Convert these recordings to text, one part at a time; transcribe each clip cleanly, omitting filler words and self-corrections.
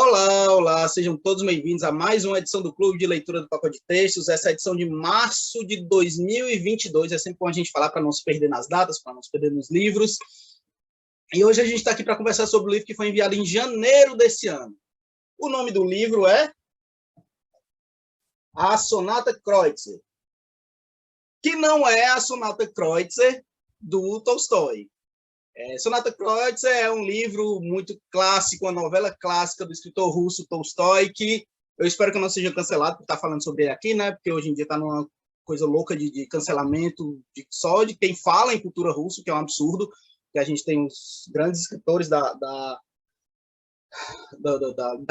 Olá, olá, sejam todos bem-vindos a mais uma edição do Clube de Leitura do Pacote de Textos, essa edição de março de 2022, é sempre bom a gente falar para não se perder nas datas, para não se perder nos livros, e hoje a gente está aqui para conversar sobre o livro que foi enviado em janeiro desse ano. O nome do livro é A Sonata Kreutzer, que não é a Sonata Kreutzer do Tolstói. Sonata Kreutzer é um livro muito clássico, uma novela clássica do escritor russo Tolstói, que eu espero que não seja cancelado por estar falando sobre ele aqui, né? Porque hoje em dia está numa coisa louca de cancelamento só de quem fala em cultura russa, que é um absurdo, que a gente tem os grandes escritores da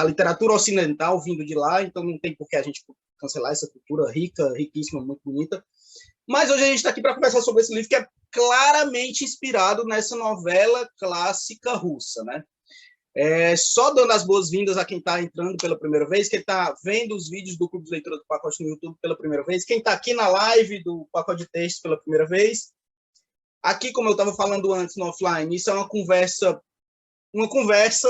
literatura ocidental vindo de lá, então não tem por que a gente cancelar essa cultura rica, riquíssima, muito bonita. Mas hoje a gente está aqui para conversar sobre esse livro que é claramente inspirado nessa novela clássica russa, né? Só dando as boas-vindas a quem está entrando pela primeira vez, quem está vendo os vídeos do Clube de Leitura do Pacote no YouTube pela primeira vez, quem está aqui na live do Pacote de Textos pela primeira vez. Aqui, como eu estava falando antes no offline, isso é uma conversa,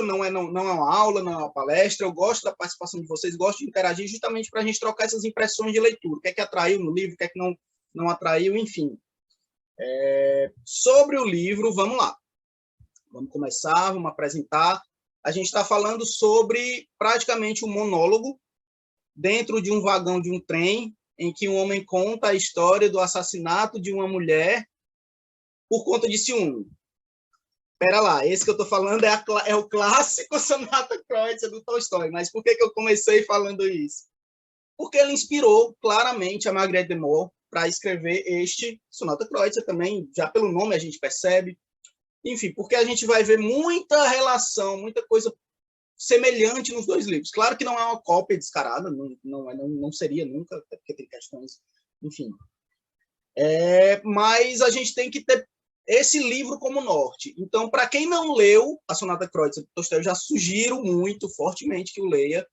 não é uma aula, não é uma palestra. Eu gosto da participação de vocês, gosto de interagir justamente para a gente trocar essas impressões de leitura. O que é que atraiu no livro, o que é que não atraiu, enfim. Sobre o livro, vamos lá. Vamos começar, vamos apresentar. A gente está falando sobre praticamente um monólogo dentro de um vagão de um trem em que um homem conta a história do assassinato de uma mulher por conta de ciúme. Espera lá, esse que eu estou falando é o clássico Sonata Kreutzer do Tolstói. Mas por que eu comecei falando isso? Porque ele inspirou claramente a Marguerite Duras para escrever este Sonata Kreutzer também, já pelo nome a gente percebe. Enfim, porque a gente vai ver muita relação, muita coisa semelhante nos dois livros. Claro que não é uma cópia descarada, não seria nunca, porque tem questões, enfim. Mas a gente tem que ter esse livro como norte. Então, para quem não leu a Sonata Kreutzer do Tolstói, eu já sugiro muito, fortemente, que o leia.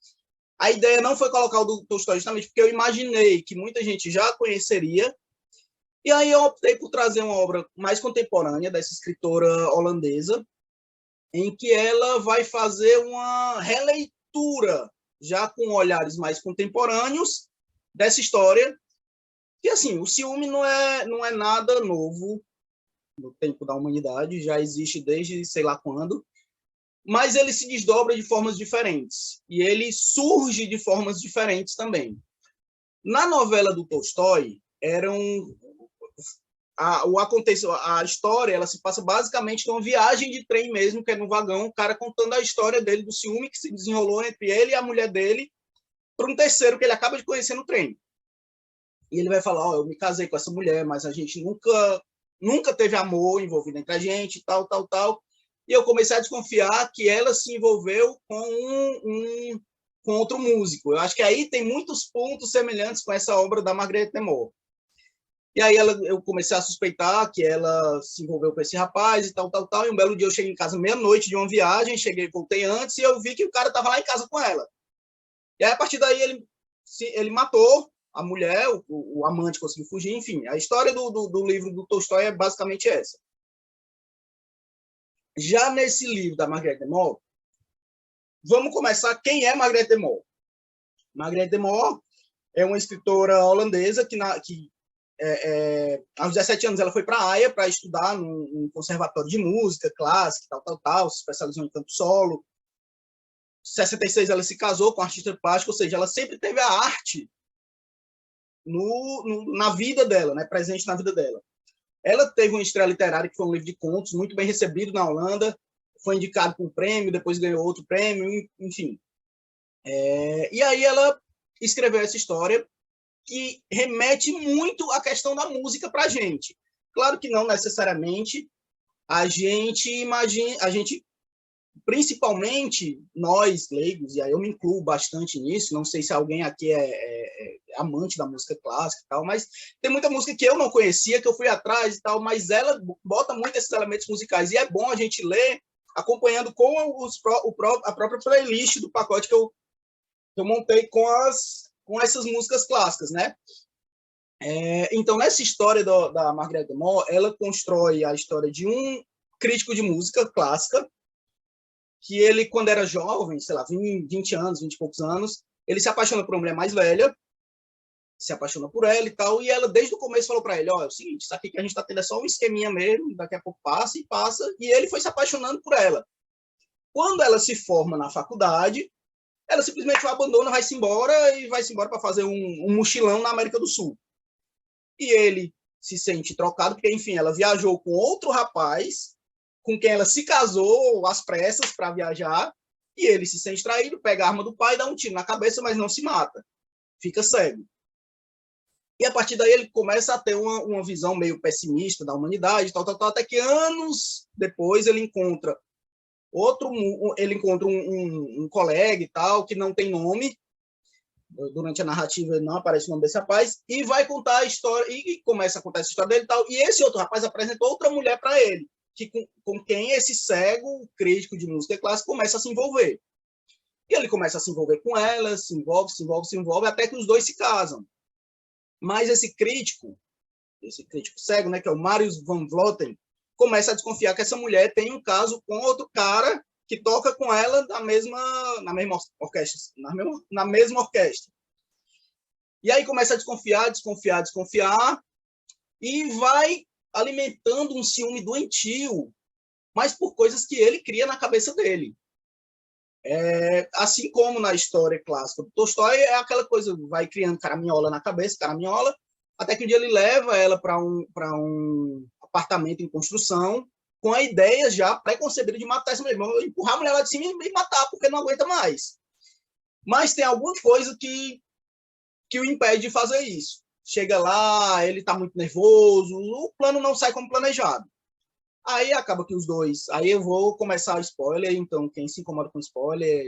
A ideia não foi colocar o do Tolstói justamente porque eu imaginei que muita gente já conheceria, e aí eu optei por trazer uma obra mais contemporânea dessa escritora holandesa, em que ela vai fazer uma releitura, já com olhares mais contemporâneos, dessa história, que, assim, o ciúme não é nada novo no tempo da humanidade, já existe desde sei lá quando, mas ele se desdobra de formas diferentes, e ele surge de formas diferentes também. Na novela do Tolstói, a história ela se passa basicamente numa viagem de trem mesmo, que é no vagão, o cara contando a história dele, do ciúme que se desenrolou entre ele e a mulher dele, para um terceiro que ele acaba de conhecer no trem. E ele vai falar, eu me casei com essa mulher, mas a gente nunca teve amor envolvido entre a gente, tal. E eu comecei a desconfiar que ela se envolveu com outro músico. Eu acho que aí tem muitos pontos semelhantes com essa obra da Marguerite Duras. E aí eu comecei a suspeitar que ela se envolveu com esse rapaz e tal. E um belo dia eu cheguei em casa meia-noite de uma viagem, voltei antes, e eu vi que o cara estava lá em casa com ela. E aí, a partir daí, ele matou a mulher, o amante conseguiu fugir, enfim. A história do livro do Tolstói é basicamente essa. Já nesse livro da Marguerite Duras, vamos começar. Quem é Marguerite Duras? Marguerite Duras é uma escritora holandesa que aos 17 anos ela foi para a Haia para estudar num conservatório de música clássica, tal, se especializou em canto solo. Em 66 ela se casou com um artista plástico, ou seja, ela sempre teve a arte na vida dela, né, presente na vida dela. Ela teve uma estreia literária que foi um livro de contos muito bem recebido na Holanda, foi indicado para um prêmio, depois ganhou outro prêmio, enfim. E aí ela escreveu essa história que remete muito à questão da música para a gente. Claro que não necessariamente a gente imagina, principalmente nós leigos, e aí eu me incluo bastante nisso, não sei se alguém aqui é amante da música clássica e tal, mas tem muita música que eu não conhecia, que eu fui atrás e tal, mas ela bota muito esses elementos musicais, e é bom a gente ler acompanhando com a própria playlist do pacote que eu montei com essas músicas clássicas, né? Então, nessa história da Marguerite Duras, ela constrói a história de um crítico de música clássica que ele, quando era jovem, sei lá, 20 anos, 20 e poucos anos, ele se apaixona por uma mulher mais velha, se apaixona por ela e tal, e ela desde o começo falou para ele, ó, é o seguinte, isso aqui que a gente tá tendo é só um esqueminha mesmo, daqui a pouco passa e passa, e ele foi se apaixonando por ela. Quando ela se forma na faculdade, ela simplesmente o abandona, vai-se embora e vai-se embora para fazer um mochilão na América do Sul. E ele se sente trocado, porque, enfim, ela viajou com outro rapaz, com quem ela se casou às pressas para viajar, e ele se sente traído, pega a arma do pai, dá um tiro na cabeça, mas não se mata. Fica cego. E a partir daí ele começa a ter uma visão meio pessimista da humanidade, tal, até que anos depois ele encontra um colega e tal, que não tem nome, durante a narrativa não aparece o nome desse rapaz, e vai contar a história, e começa a contar essa história dele e tal, e esse outro rapaz apresenta outra mulher para ele, que com quem esse cego crítico de música clássica começa a se envolver. E ele começa a se envolver com ela, se envolve, até que os dois se casam. Mas esse crítico cego, né, que é o Marius van Vloten, começa a desconfiar que essa mulher tem um caso com outro cara que toca com ela na mesma orquestra. E aí começa a desconfiar, e vai alimentando um ciúme doentio, mas por coisas que ele cria na cabeça dele. Assim como na história clássica do Tolstói, é aquela coisa, vai criando caraminhola na cabeça, até que um dia ele leva ela para um apartamento em construção, com a ideia já pré-concebida de matar essa mulher, empurrar a mulher lá de cima e matar, porque não aguenta mais. Mas tem alguma coisa que o impede de fazer isso. Chega lá, ele está muito nervoso, o plano não sai como planejado. Aí acaba que os dois... Aí eu vou começar o spoiler, então quem se incomoda com spoiler,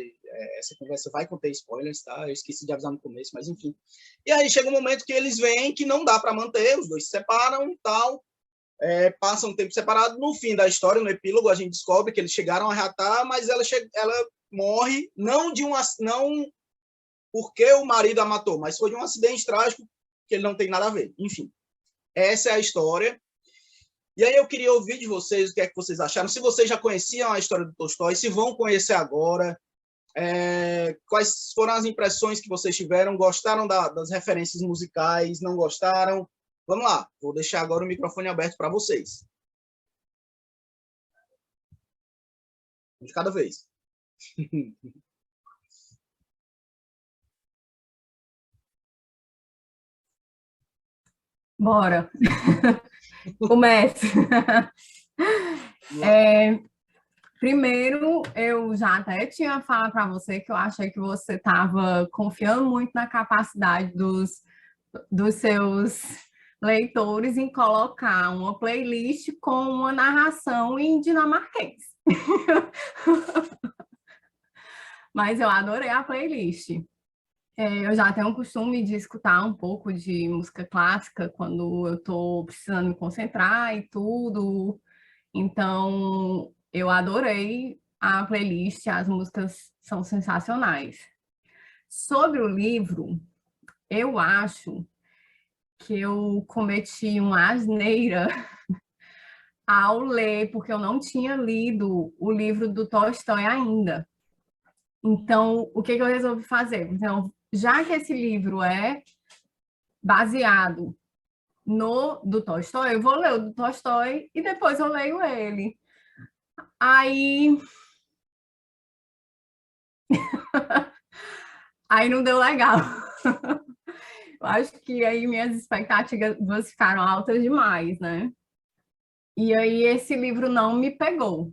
essa conversa vai conter spoilers, tá? Eu esqueci de avisar no começo, mas enfim. E aí chega um momento que eles veem que não dá para manter, os dois se separam e tal, passam um tempo separado. No fim da história, no epílogo, a gente descobre que eles chegaram a reatar, mas ela morre, não porque o marido a matou, mas foi de um acidente trágico que ele não tem nada a ver. Enfim, essa é a história. E aí eu queria ouvir de vocês o que é que vocês acharam, se vocês já conheciam a história do Tolstói, se vão conhecer agora, quais foram as impressões que vocês tiveram, gostaram das referências musicais, não gostaram? Vamos lá, vou deixar agora o microfone aberto para vocês. De cada vez. Bora. Comece. Primeiro, eu já até tinha falado para você que eu achei que você estava confiando muito na capacidade dos seus leitores em colocar uma playlist com uma narração em dinamarquês. Mas eu adorei a playlist. Eu já tenho o costume de escutar um pouco de música clássica quando eu estou precisando me concentrar e tudo. Então, eu adorei a playlist, as músicas são sensacionais. Sobre o livro, eu acho que eu cometi uma asneira ao ler, porque eu não tinha lido o livro do Tolstói ainda. Então, o que eu resolvi fazer? Então, já que esse livro é baseado no do Tolstói, eu vou ler o do Tolstói e depois eu leio ele. Aí não deu legal. Eu acho que aí minhas expectativas ficaram altas demais, né? E aí esse livro não me pegou.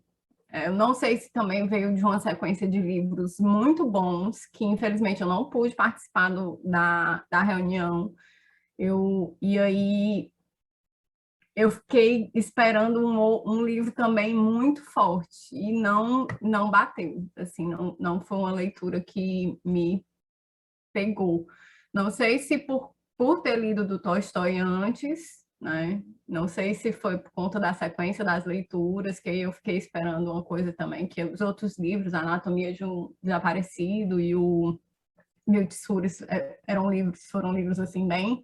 Eu não sei se também veio de uma sequência de livros muito bons, que infelizmente eu não pude participar da reunião. E aí eu fiquei esperando um livro também muito forte e não bateu. Assim, não foi uma leitura que me pegou. Não sei se por ter lido do Tolstói antes, né? Não sei se foi por conta da sequência das leituras, que aí eu fiquei esperando uma coisa também, que os outros livros, a Anatomia de um Desaparecido e o Mil Tesouros, foram livros assim bem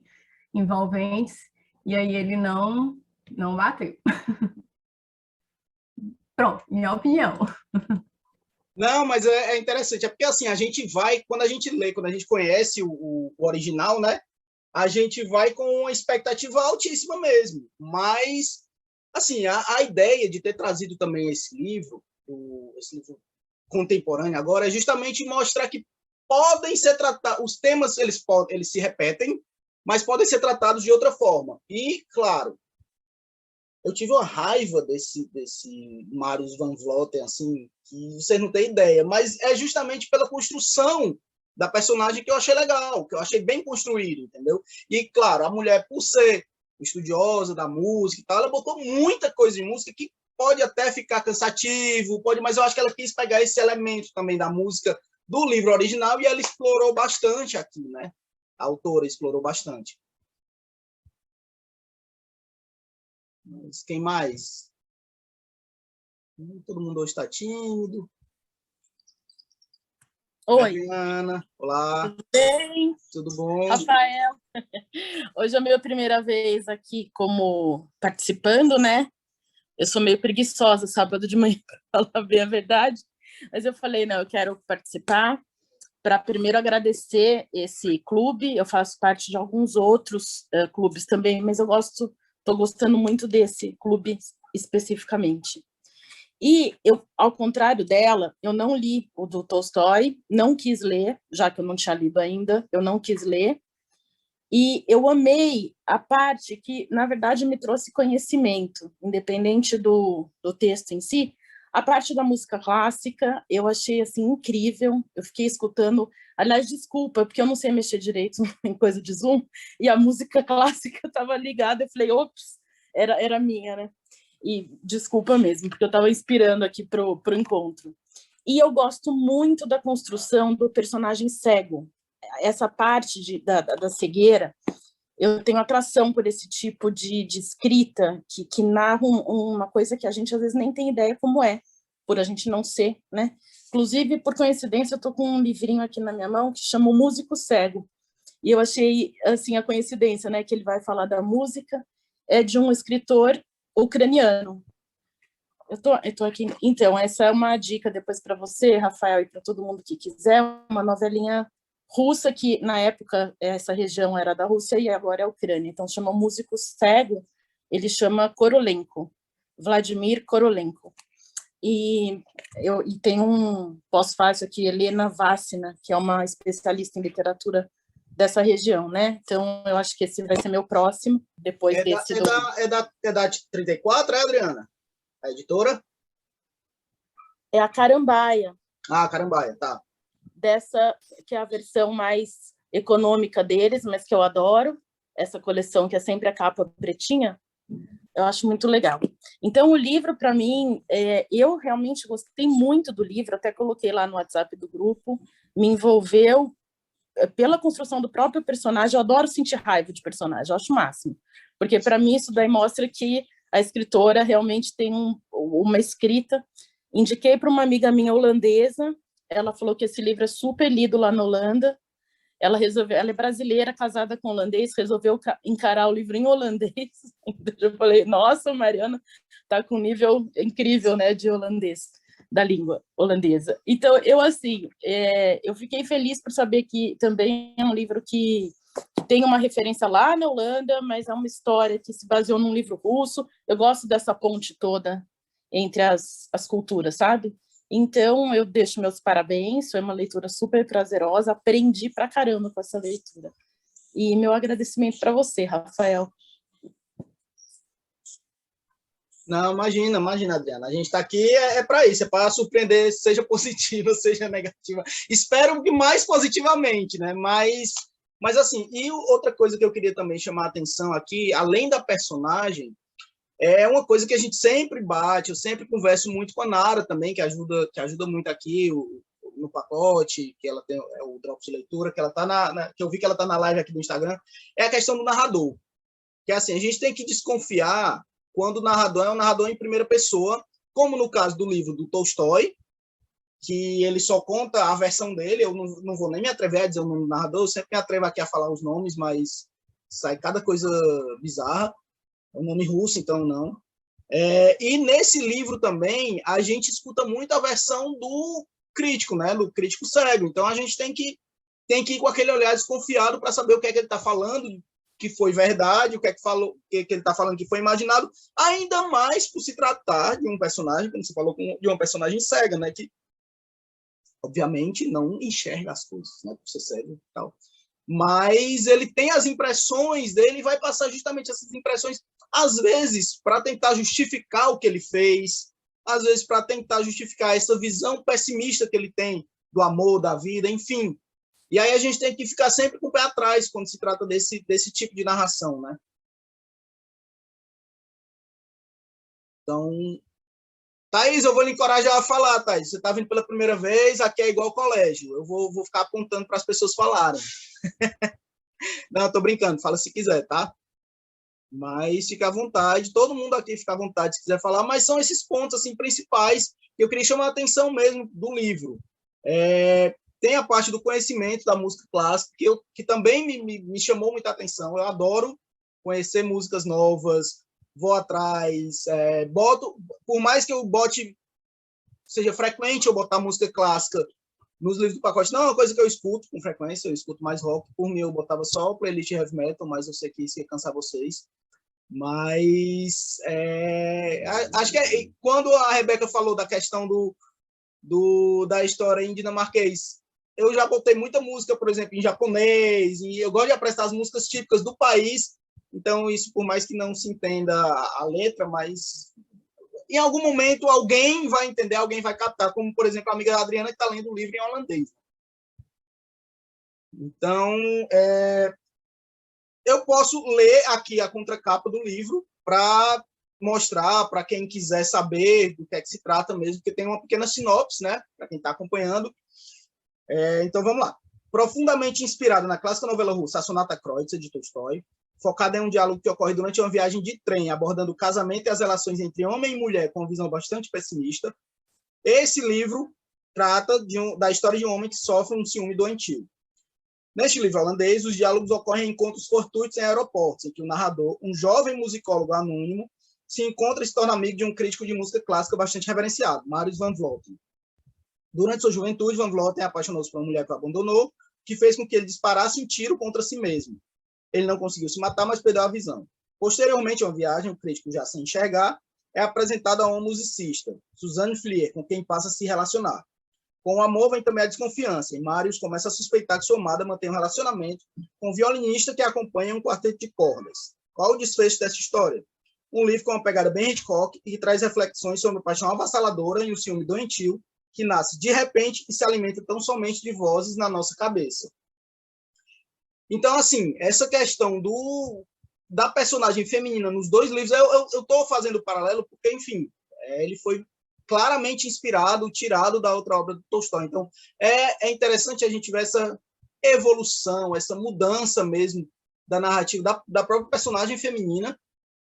envolventes, e aí ele não bateu. Pronto, minha opinião. Não, mas é interessante, é porque assim, a gente vai, quando a gente lê, quando a gente conhece o original, né, a gente vai com uma expectativa altíssima mesmo, mas, assim, a ideia de ter trazido também esse livro contemporâneo agora, é justamente mostrar que podem ser tratados, os temas, eles se repetem, mas podem ser tratados de outra forma, e, claro, eu tive uma raiva desse Marius Van Vloten, assim, que vocês não têm ideia, mas é justamente pela construção da personagem que eu achei legal, que eu achei bem construído, entendeu? E, claro, a mulher, por ser estudiosa da música e tal, ela botou muita coisa em música que pode até ficar cansativo, pode, mas eu acho que ela quis pegar esse elemento também da música do livro original e ela explorou bastante aqui, né? A autora explorou bastante. Mas quem mais? Todo mundo hoje está tímido. Oi. Adriana, olá. Tudo bem? Tudo bom? Rafael, hoje é a minha primeira vez aqui como participando, né? Eu sou meio preguiçosa sábado de manhã, para falar bem a verdade, mas eu falei, não, eu quero participar para primeiro agradecer esse clube. Eu faço parte de alguns outros clubes também, mas estou gostando muito desse clube especificamente. E eu, ao contrário dela, eu não li o do Tolstói, não quis ler, já que eu não tinha lido ainda, eu não quis ler. E eu amei a parte que, na verdade, me trouxe conhecimento, independente do texto em si. A parte da música clássica, eu achei assim incrível. Eu fiquei escutando, aliás, desculpa, porque eu não sei mexer direito em coisa de Zoom, e a música clássica estava ligada. Eu falei, ops, era minha, né? E desculpa mesmo, porque eu estava inspirando aqui pro encontro. E eu gosto muito da construção do personagem cego. Essa parte da cegueira, eu tenho atração por esse tipo de escrita que narra uma coisa que a gente às vezes nem tem ideia como é, por a gente não ser, né? Inclusive, por coincidência, eu estou com um livrinho aqui na minha mão que chama O Músico Cego. E eu achei, assim, a coincidência, né, que ele vai falar da música, é de um escritor ucraniano. Eu tô aqui. Então, essa é uma dica depois para você, Rafael, e para todo mundo que quiser, uma novelinha russa que, na época, essa região era da Rússia e agora é a Ucrânia. Então, chama Músico Cego, ele chama Korolenko, Vladimir Korolenko. E tem um pós-fácil aqui, Helena Vassina, que é uma especialista em literatura dessa região, né? Então, eu acho que esse vai ser meu próximo, depois desse... É da 34, Adriana? A editora? É a Carambaia. Ah, Carambaia, tá. Dessa, que é a versão mais econômica deles, mas que eu adoro. Essa coleção, que é sempre a capa pretinha, eu acho muito legal. Então, o livro, para mim, eu realmente gostei muito do livro, até coloquei lá no WhatsApp do grupo, me envolveu pela construção do próprio personagem. Eu adoro sentir raiva de personagem, eu acho o máximo. Porque, para mim, isso daí mostra que a escritora realmente tem uma escrita. Indiquei para uma amiga minha holandesa, ela falou que esse livro é super lido lá na Holanda. Ela é brasileira, casada com holandês, resolveu encarar o livro em holandês. Então, eu falei, nossa, Mariana está com um nível incrível, né, de holandês, da língua holandesa. Então, eu fiquei feliz por saber que também é um livro que tem uma referência lá na Holanda, mas é uma história que se baseou num livro russo. Eu gosto dessa ponte toda entre as culturas, sabe? Então, eu deixo meus parabéns, foi uma leitura super prazerosa, aprendi pra caramba com essa leitura. E meu agradecimento para você, Rafael. Não, imagina, Adriana. A gente está aqui para isso, é para surpreender, seja positiva, seja negativa. Espero que mais positivamente, né? Mas assim, e outra coisa que eu queria também chamar a atenção aqui, além da personagem, é uma coisa que a gente sempre bate, eu sempre converso muito com a Nara também, que ajuda muito aqui no pacote, que ela tem o Drops de Leitura, que ela tá que eu vi que ela está na live aqui do Instagram, é a questão do narrador. Que assim, a gente tem que desconfiar quando o narrador é um narrador em primeira pessoa, como no caso do livro do Tolstói, que ele só conta a versão dele. Eu não vou nem me atrever a dizer o nome do narrador, eu sempre me atrevo aqui a falar os nomes, mas sai cada coisa bizarra. É um nome russo, então não. E nesse livro também, a gente escuta muito a versão crítico, né? Do crítico cego. Então, a gente tem que ir com aquele olhar desconfiado para saber o que é que ele está falando, que foi verdade, o que é que falou, o que é que ele está falando que foi imaginado, ainda mais por se tratar de um personagem, como você falou, de uma personagem cega, né? Que, obviamente, não enxerga as coisas, né? Por ser cego e tal. Mas ele tem as impressões dele e vai passar justamente essas impressões, às vezes, para tentar justificar o que ele fez, às vezes, para tentar justificar essa visão pessimista que ele tem do amor, da vida, enfim. E aí a gente tem que ficar sempre com o pé atrás quando se trata desse tipo de narração, né? Então, Thaís, eu vou lhe encorajar a falar, Thaís. Você está vindo pela primeira vez, aqui é igual ao colégio. Eu vou ficar apontando para as pessoas falarem. Não, estou brincando, fala se quiser, tá? Mas fica à vontade, todo mundo aqui fica à vontade se quiser falar, mas são esses pontos assim, principais que eu queria chamar a atenção mesmo do livro. Tem a parte do conhecimento da música clássica, que também me chamou muita atenção. Eu adoro conhecer músicas novas, vou atrás, por mais que eu bote, seja frequente eu botar música clássica nos livros do pacote, não é uma coisa que eu escuto com frequência, eu escuto mais rock. Por mim, eu botava só o playlist heavy metal, mas eu sei que isso ia cansar vocês. Mas acho que quando a Rebeca falou da questão da história em dinamarquês, eu já botei muita música, por exemplo, em japonês, e eu gosto de apresentar as músicas típicas do país, então isso, por mais que não se entenda a letra, mas em algum momento alguém vai entender, alguém vai captar, como, por exemplo, a amiga Adriana, que está lendo o livro em holandês. Então, eu posso ler aqui a contracapa do livro para mostrar para quem quiser saber do que é que se trata mesmo, porque tem uma pequena sinopse, né, para quem está acompanhando. Então, vamos lá. Profundamente inspirada na clássica novela russa A Sonata Kreutzer, de Tolstói, focada em um diálogo que ocorre durante uma viagem de trem, abordando o casamento e as relações entre homem e mulher com uma visão bastante pessimista, esse livro trata da história de um homem que sofre um ciúme doentio. Neste livro holandês, os diálogos ocorrem em encontros fortuitos em aeroportos, em que o narrador, um jovem musicólogo anônimo, se encontra e se torna amigo de um crítico de música clássica bastante reverenciado, Marius van Vleuten. Durante sua juventude, Van Vleuten apaixonou-se por uma mulher que o abandonou, que fez com que ele disparasse um tiro contra si mesmo. Ele não conseguiu se matar, mas perdeu a visão. Posteriormente a uma viagem, o crítico, já sem enxergar, é apresentado a uma musicista, Suzanne Flier, com quem passa a se relacionar. Com o amor vem também a desconfiança, e Marius começa a suspeitar que sua amada mantém um relacionamento com um violinista que acompanha um quarteto de cordas. Qual o desfecho dessa história? Um livro com uma pegada bem Hitchcock e que traz reflexões sobre a paixão avassaladora e o ciúme doentio, que nasce de repente e se alimenta tão somente de vozes na nossa cabeça. Então, assim, essa questão da personagem feminina nos dois livros, eu estou fazendo paralelo porque, enfim, ele foi claramente inspirado, tirado da outra obra do Tolstói. Então, é interessante a gente ver essa evolução, essa mudança mesmo da narrativa da própria personagem feminina,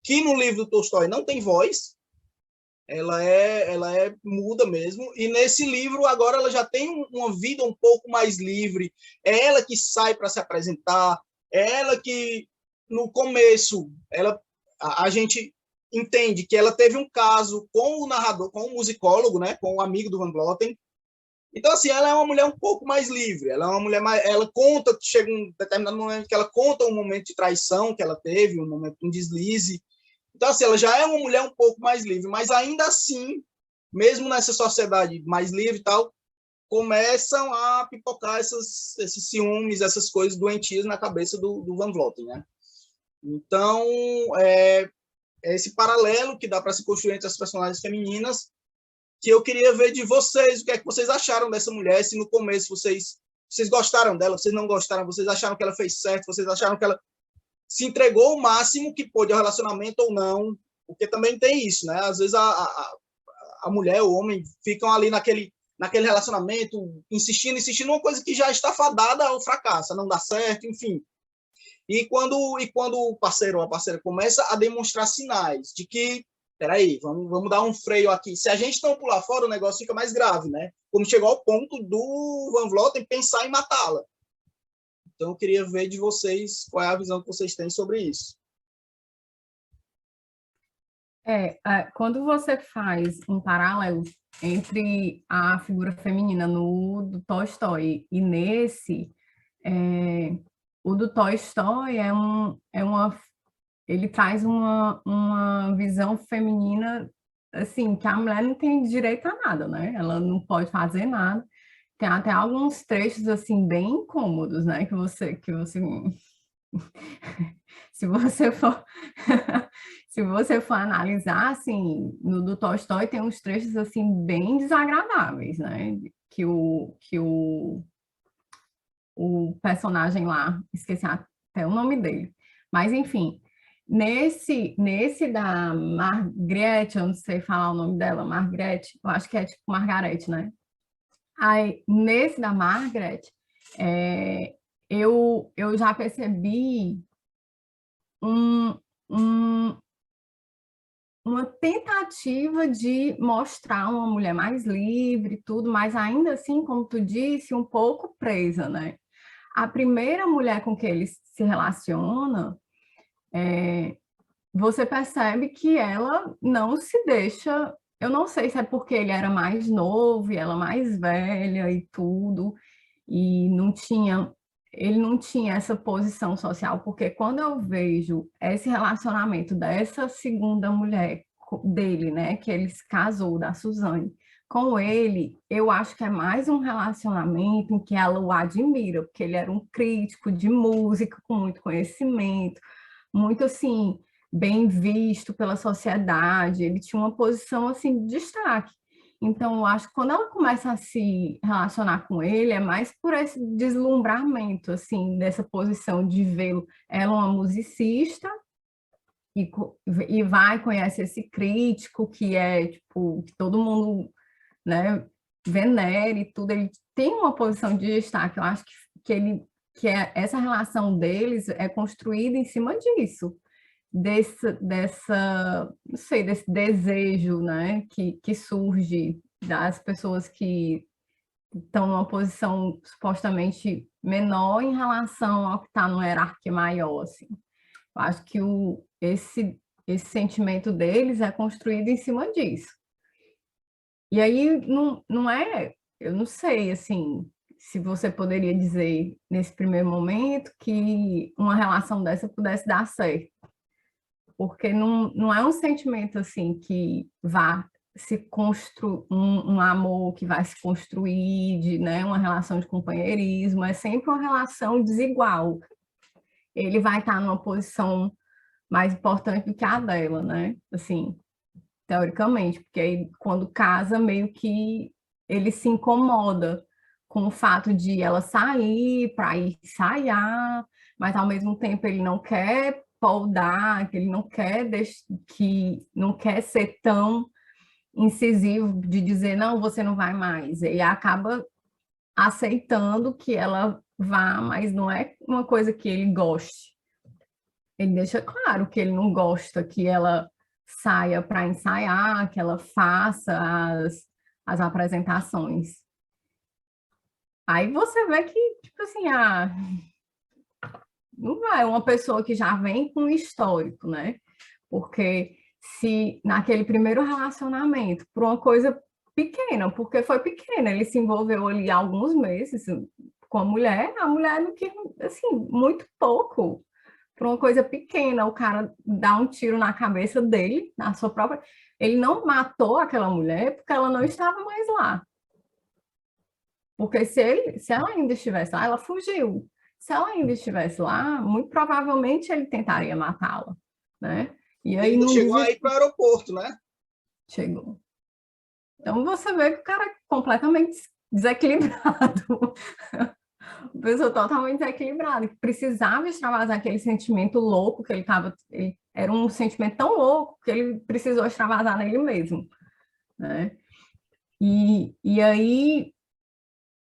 que no livro do Tolstói não tem voz, ela é muda mesmo, e nesse livro agora ela já tem uma vida um pouco mais livre, é ela que sai para se apresentar, é ela que, no começo, a gente entende que ela teve um caso com o narrador, com o musicólogo, né, com o amigo do Van Vleuten. Então, assim, ela é uma mulher um pouco mais livre, ela é uma mulher mais, ela conta, chega um determinado momento que ela conta um momento de traição que ela teve, um momento de um deslize. Então, assim, ela já é uma mulher um pouco mais livre, mas ainda assim, mesmo nessa sociedade mais livre e tal, começam a pipocar esses ciúmes, essas coisas doentias na cabeça do Van Vleuten, né? Então, é esse paralelo que dá para se construir entre as personagens femininas, que eu queria ver de vocês, o que é que vocês acharam dessa mulher, se no começo vocês gostaram dela, vocês não gostaram, vocês acharam que ela fez certo, vocês acharam que ela se entregou o máximo que pôde ao relacionamento ou não, porque também tem isso, né? Às vezes a mulher, o homem, ficam ali naquele relacionamento, insistindo, uma coisa que já está fadada ao fracasso, não dá certo, enfim. E quando o parceiro ou a parceira começa a demonstrar sinais de que, peraí, vamos dar um freio aqui. Se a gente não pular fora, o negócio fica mais grave, né? Como chegou ao ponto do Van Vleuten pensar em matá-la. Então, eu queria ver de vocês qual é a visão que vocês têm sobre isso. Quando você faz um paralelo entre a figura feminina no do Tolstói e nesse, o do Tolstói ele traz uma visão feminina, assim, que a mulher não tem direito a nada, né? Ela não pode fazer nada. Tem até alguns trechos, assim, bem incômodos, né? Que você se você for se você for analisar, assim, no do Tolstói tem uns trechos, assim, bem desagradáveis, né? O personagem lá, esqueci até o nome dele. Mas, enfim, nesse da Margrethe, eu não sei falar o nome dela, Margrethe, eu acho que é tipo Margarete, né? Aí, nesse da Margrethe, eu já percebi um, um, uma tentativa de mostrar uma mulher mais livre, tudo, mas ainda assim, como tu disse, um pouco presa, né? A primeira mulher com que ele se relaciona, você percebe que ela não se deixa. Eu não sei se é porque ele era mais novo e ela mais velha e tudo, e ele não tinha essa posição social, porque quando eu vejo esse relacionamento dessa segunda mulher dele, né, que ele se casou, da Suzane, com ele, eu acho que é mais um relacionamento em que ela o admira, porque ele era um crítico de música com muito conhecimento, muito assim, bem visto pela sociedade, ele tinha uma posição assim de destaque. Então, eu acho que quando ela começa a se relacionar com ele, é mais por esse deslumbramento, assim, dessa posição de vê-lo. Ela é uma musicista e vai, conhece esse crítico que é, tipo, que todo mundo, né, venera e tudo. Ele tem uma posição de destaque. Eu acho essa relação deles é construída em cima disso. Não sei, desse desejo, né, que surge das pessoas que estão numa posição supostamente menor em relação ao que está numa hierarquia maior, assim. Eu acho que esse sentimento deles é construído em cima disso. E aí, não é, eu não sei, assim, se você poderia dizer, nesse primeiro momento, que uma relação dessa pudesse dar certo. Porque não é um sentimento assim que vá se construir, um amor que vai se construir, né, uma relação de companheirismo, é sempre uma relação desigual. Ele vai estar numa posição mais importante do que a dela, né? Assim, teoricamente, porque aí quando casa, meio que ele se incomoda com o fato de ela sair para ir ensaiar, mas ao mesmo tempo ele não quer podar, que ele não quer ser tão incisivo de dizer não, você não vai mais. E acaba aceitando que ela vá, mas não é uma coisa que ele goste. Ele deixa claro que ele não gosta que ela saia para ensaiar, que ela faça as apresentações. Aí você vê que, tipo assim, não vai uma pessoa que já vem com histórico, né? Porque se naquele primeiro relacionamento, por uma coisa pequena, porque foi pequena, ele se envolveu ali há alguns meses com a mulher não quis, assim, muito pouco, por uma coisa pequena, o cara dá um tiro na cabeça dele, na sua própria. Ele não matou aquela mulher porque ela não estava mais lá. Porque se ela ainda estivesse lá, ela fugiu. Se ela ainda estivesse lá, muito provavelmente ele tentaria matá-la, né? E aí não chegou aí para o aeroporto, né? Chegou. Então você vê que o cara é completamente desequilibrado. Uma pessoa totalmente desequilibrada, que precisava extravasar aquele sentimento louco que ele estava. Era um sentimento tão louco que ele precisou extravasar nele mesmo, né? E aí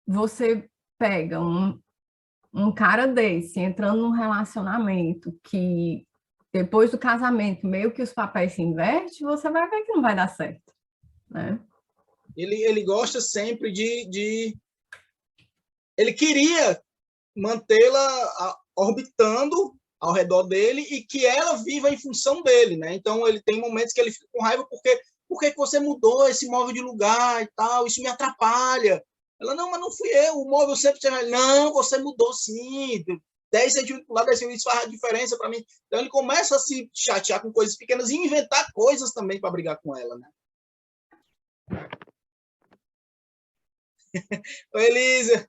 você pega um cara desse entrando num relacionamento que depois do casamento meio que os papéis se invertem, você vai ver que não vai dar certo, né? Ele gosta sempre ele queria mantê-la orbitando ao redor dele e que ela viva em função dele, né? Então ele tem momentos que ele fica com raiva porque por que você mudou esse móvel de lugar e tal? Isso me atrapalha. Ela, não, mas não fui eu, o móvel sempre... Não, você mudou sim, 10 centímetros para o lado, 10 centímetros, isso faz a diferença para mim. Então ele começa a se chatear com coisas pequenas e inventar coisas também para brigar com ela, né? Oi, Elisa.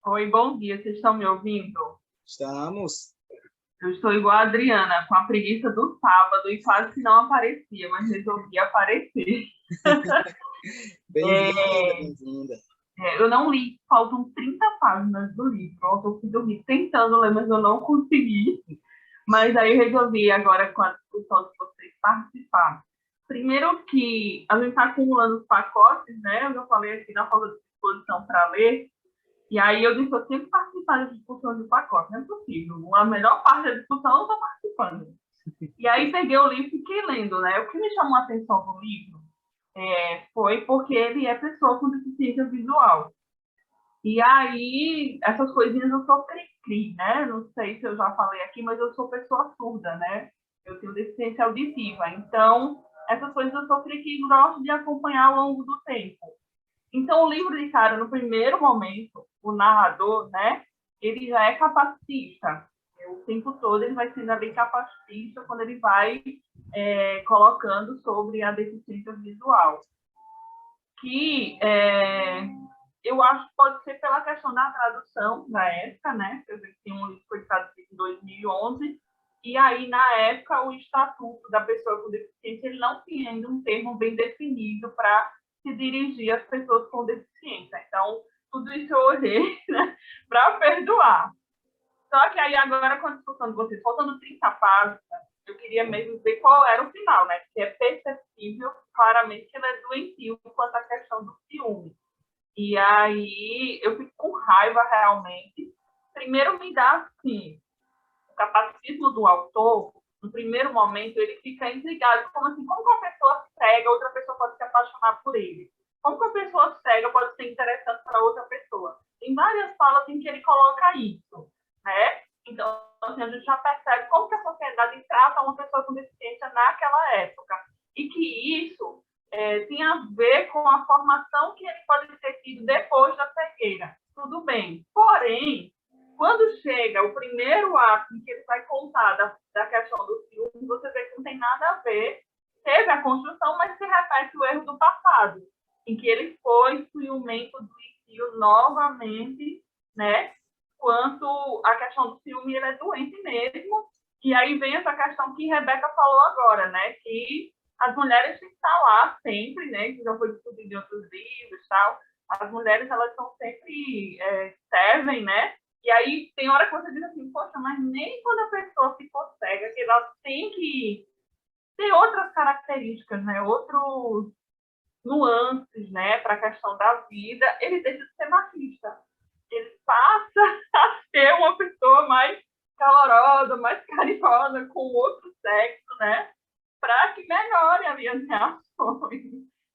Oi, bom dia, vocês estão me ouvindo? Estamos. Eu estou igual a Adriana, com a preguiça do sábado e quase que não aparecia, mas resolvi aparecer. Bem-vinda, bem-vinda. Eu não li, faltam 30 páginas do livro. Eu fui dormir tentando ler, mas eu não consegui. Mas aí resolvi agora, com a discussão de vocês, participar. Primeiro que a gente está acumulando os pacotes, né? Eu já falei aqui na falta de disposição para ler. E aí eu disse que eu tinha que participar da discussão do pacote. Não é possível. A melhor parte da discussão eu estou participando. E aí peguei o livro e fiquei lendo, né? O que me chamou a atenção no livro foi porque ele é pessoa com deficiência visual. E aí, essas coisinhas eu sou cri-cri, né? Não sei se eu já falei aqui, mas eu sou pessoa surda, né? Eu tenho deficiência auditiva. Então, essas coisas eu sou cri-cri e gosto de acompanhar ao longo do tempo. Então, o livro de cara, no primeiro momento, o narrador, né? Ele já é capacitista. O tempo todo ele vai sendo ali capacitista quando ele vai colocando sobre a deficiência visual. Que eu acho que pode ser pela questão da tradução na época, né? Eu tinha um livro que foi traduzido em 2011, e aí, na época, o Estatuto da Pessoa com Deficiência ele não tinha ainda um termo bem definido para se dirigir às pessoas com deficiência. Então, tudo isso eu olhei, né, para perdoar. Só que aí, agora, quando escutando vocês, faltando 30 páginas, eu queria mesmo ver qual era o final, né? Porque é perceptível, claramente, que ele é doentio quanto à questão do ciúme. E aí, eu fico com raiva, realmente. Primeiro, me dá, assim, o capacitismo do autor, no primeiro momento, ele fica intrigado, como assim, como que uma pessoa cega, outra pessoa pode se apaixonar por ele? Como que uma pessoa cega pode ser interessante para outra pessoa? Tem várias falas em que ele coloca isso, né? Então, assim, a gente já percebe como que a sociedade trata uma pessoa com deficiência naquela época. E que isso tem a ver com a formação que ele pode ter tido depois da cegueira. Tudo bem. Porém, quando chega o primeiro ato em que ele vai contar da questão do ciúme, você vê que não tem nada a ver. Teve a construção, mas se repete o erro do passado, em que ele foi ciumento do Isio novamente, né? Quanto a questão do ciúme, ele é doente mesmo. E aí vem essa questão que Rebeca falou agora, né? Que as mulheres têm que estar lá sempre, né? Que já foi discutido em outros livros e tal. As mulheres, elas são sempre servem, né? E aí tem hora que você diz assim, poxa, mas nem quando a pessoa ficou cega, que ela tem que ter outras características, né? Outros nuances, né? Para a questão da vida, ele deixa de ser machista. Ele passa a ser uma pessoa mais calorosa, mais carinhosa com o outro sexo, né? Para que melhore ali as reações.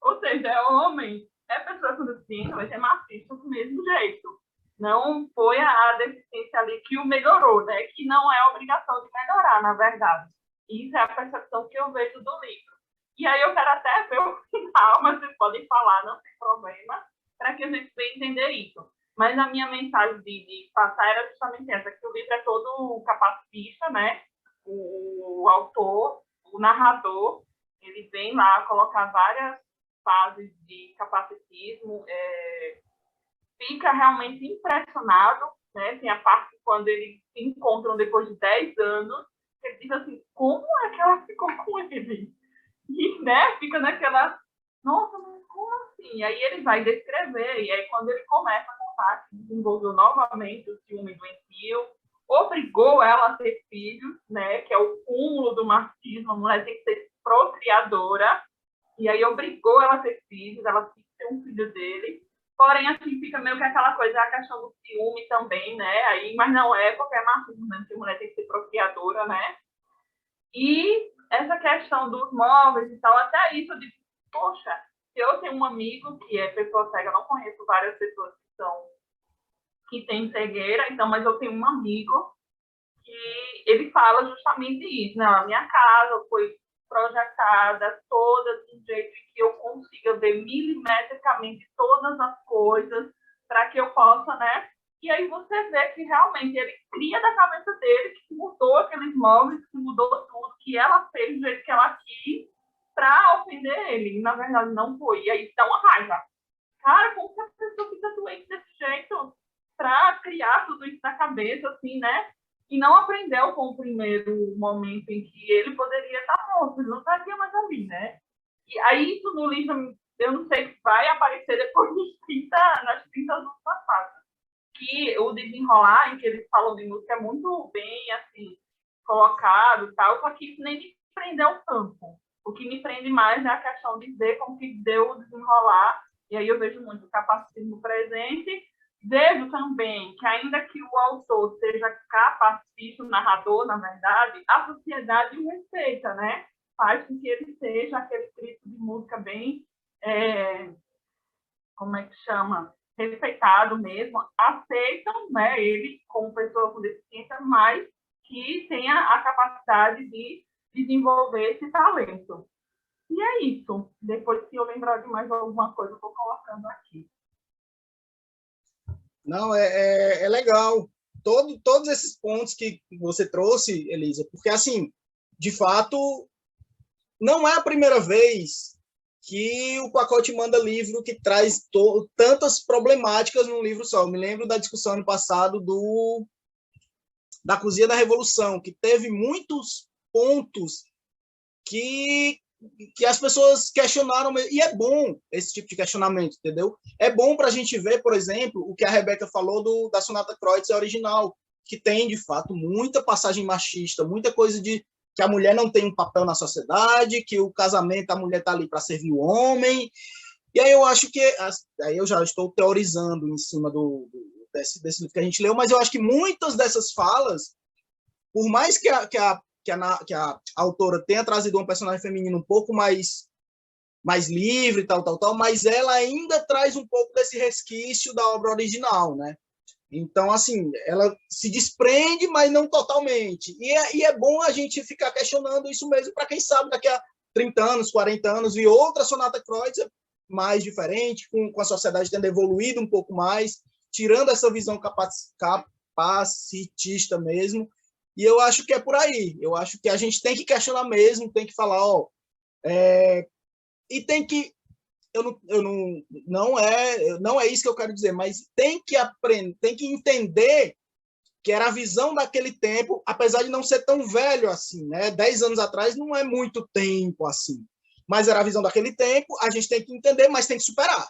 Ou seja, é homem, é pessoa com deficiência, vai ser machista do mesmo jeito. Não foi a deficiência ali que o melhorou, né? Que não é obrigação de melhorar, na verdade. Isso é a percepção que eu vejo do livro. E aí eu quero até ver o final, mas vocês podem falar, não tem problema, para que a gente venha entender isso. Mas a minha mensagem de passar era justamente essa, que o livro é todo capacitista, né? O autor, o narrador, ele vem lá colocar várias fases de capacitismo, fica realmente impressionado, né? Tem a parte quando eles se encontram depois de 10 anos, ele diz assim, como é que ela ficou com ele? E, né, fica naquela, nossa, mas como assim? E aí ele vai descrever, e aí quando ele começa a contar que desenvolveu novamente o ciúme doentio, obrigou ela a ter filhos, né, que é o cúmulo do marxismo, a mulher tem que ser procriadora, e aí obrigou ela a ter filhos, ela tem que ter um filho dele, porém, assim, fica meio que aquela coisa, a questão do ciúme também, né, aí, mas não é porque é marxismo, né, que a mulher tem que ser procriadora, né, e essa questão dos móveis e tal, até isso eu digo, poxa, se eu tenho um amigo que é pessoa cega, eu não conheço várias pessoas que têm cegueira, então, mas eu tenho um amigo que ele fala justamente isso, né? A minha casa foi projetada toda de um jeito que eu consiga ver milimetricamente todas as coisas para que eu possa, né? E aí você vê que realmente ele cria da cabeça dele, que mudou aqueles móveis, que mudou tudo, que ela fez do jeito que ela quis para ofender ele. E, na verdade, não foi. E aí dá uma raiva. Cara, como que a pessoa fica doente desse jeito para criar tudo isso na cabeça, assim, né? E não aprendeu com o primeiro momento em que ele poderia estar morto, ele não estaria mais ali, né? E aí isso no livro, eu não sei, vai aparecer depois nas 30 anos passados. Que o desenrolar, em que eles falam de música, é muito bem, assim, colocado e tal, só que isso nem me prendeu tanto. O que me prende mais é a questão de ver como que deu o desenrolar, e aí eu vejo muito o capacitismo presente. Vejo também que, ainda que o autor seja capacitista, o narrador, na verdade, a sociedade o respeita, né? Faz com que ele seja aquele crítico de música bem, como é que chama? Respeitado mesmo, aceitam, né, ele como pessoa com deficiência, mas que tenha a capacidade de desenvolver esse talento. E é isso. Depois, se eu lembrar de mais alguma coisa, eu estou colocando aqui. Não, é legal. Todos esses pontos que você trouxe, Elisa, porque, assim, de fato, não é a primeira vez que o pacote manda livro que traz tantas problemáticas num livro só. Eu me lembro da discussão ano passado da Cozinha da Revolução, que teve muitos pontos que as pessoas questionaram, e é bom esse tipo de questionamento, entendeu? É bom para a gente ver, por exemplo, o que a Rebeca falou da Sonata Kreutzer original, que tem, de fato, muita passagem machista, muita coisa de que a mulher não tem um papel na sociedade, que o casamento, a mulher está ali para servir o homem. E aí eu acho que, aí eu já estou teorizando em cima desse livro que a gente leu, mas eu acho que muitas dessas falas, por mais que a autora tenha trazido um personagem feminino um pouco mais livre, tal, mas ela ainda traz um pouco desse resquício da obra original, né? Então, assim, ela se desprende, mas não totalmente. E é bom a gente ficar questionando isso mesmo, para quem sabe daqui a 30 anos, 40 anos, vir outra Sonata Kreutzer mais diferente, com a sociedade tendo evoluído um pouco mais, tirando essa visão capacitista mesmo. E eu acho que é por aí. Eu acho que a gente tem que questionar mesmo, tem que falar, e tem que não é isso que eu quero dizer, mas tem que aprender, tem que entender que era a visão daquele tempo, apesar de não ser tão velho assim, né? 10 anos atrás não é muito tempo assim, mas era a visão daquele tempo, a gente tem que entender, mas tem que superar.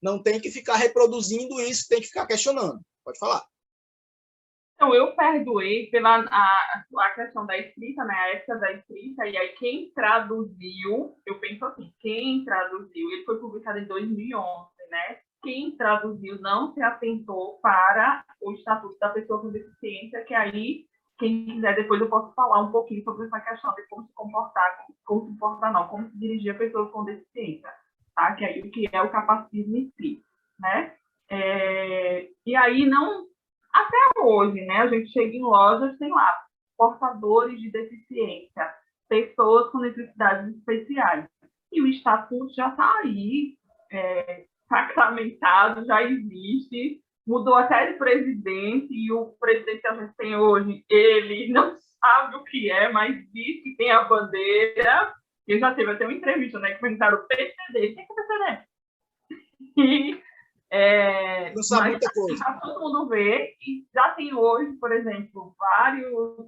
Não tem que ficar reproduzindo isso, tem que ficar questionando. Pode falar. Então, eu perdoei pela a questão da escrita, né? A época da escrita, e aí quem traduziu, eu penso assim, quem traduziu, ele foi publicado em 2011, né? Quem traduziu não se atentou para o Estatuto da Pessoa com Deficiência, que aí, quem quiser, depois eu posso falar um pouquinho sobre essa questão de como se comportar, como se dirigir a pessoas com deficiência, tá? Que aí o que é o capacitismo em si, né? E aí não... Até hoje, né? A gente chega em lojas, tem lá, portadores de deficiência, pessoas com necessidades especiais. E o estatuto já está aí, sacramentado, já existe, mudou até de presidente, e o presidente que a gente tem hoje, ele não sabe o que é, mas diz que tem a bandeira. Eu já teve até uma entrevista, né? Que perguntaram o PCD. O que é o PCD? E não sabe muita coisa. Já todo mundo vê, e já tem hoje, por exemplo, vários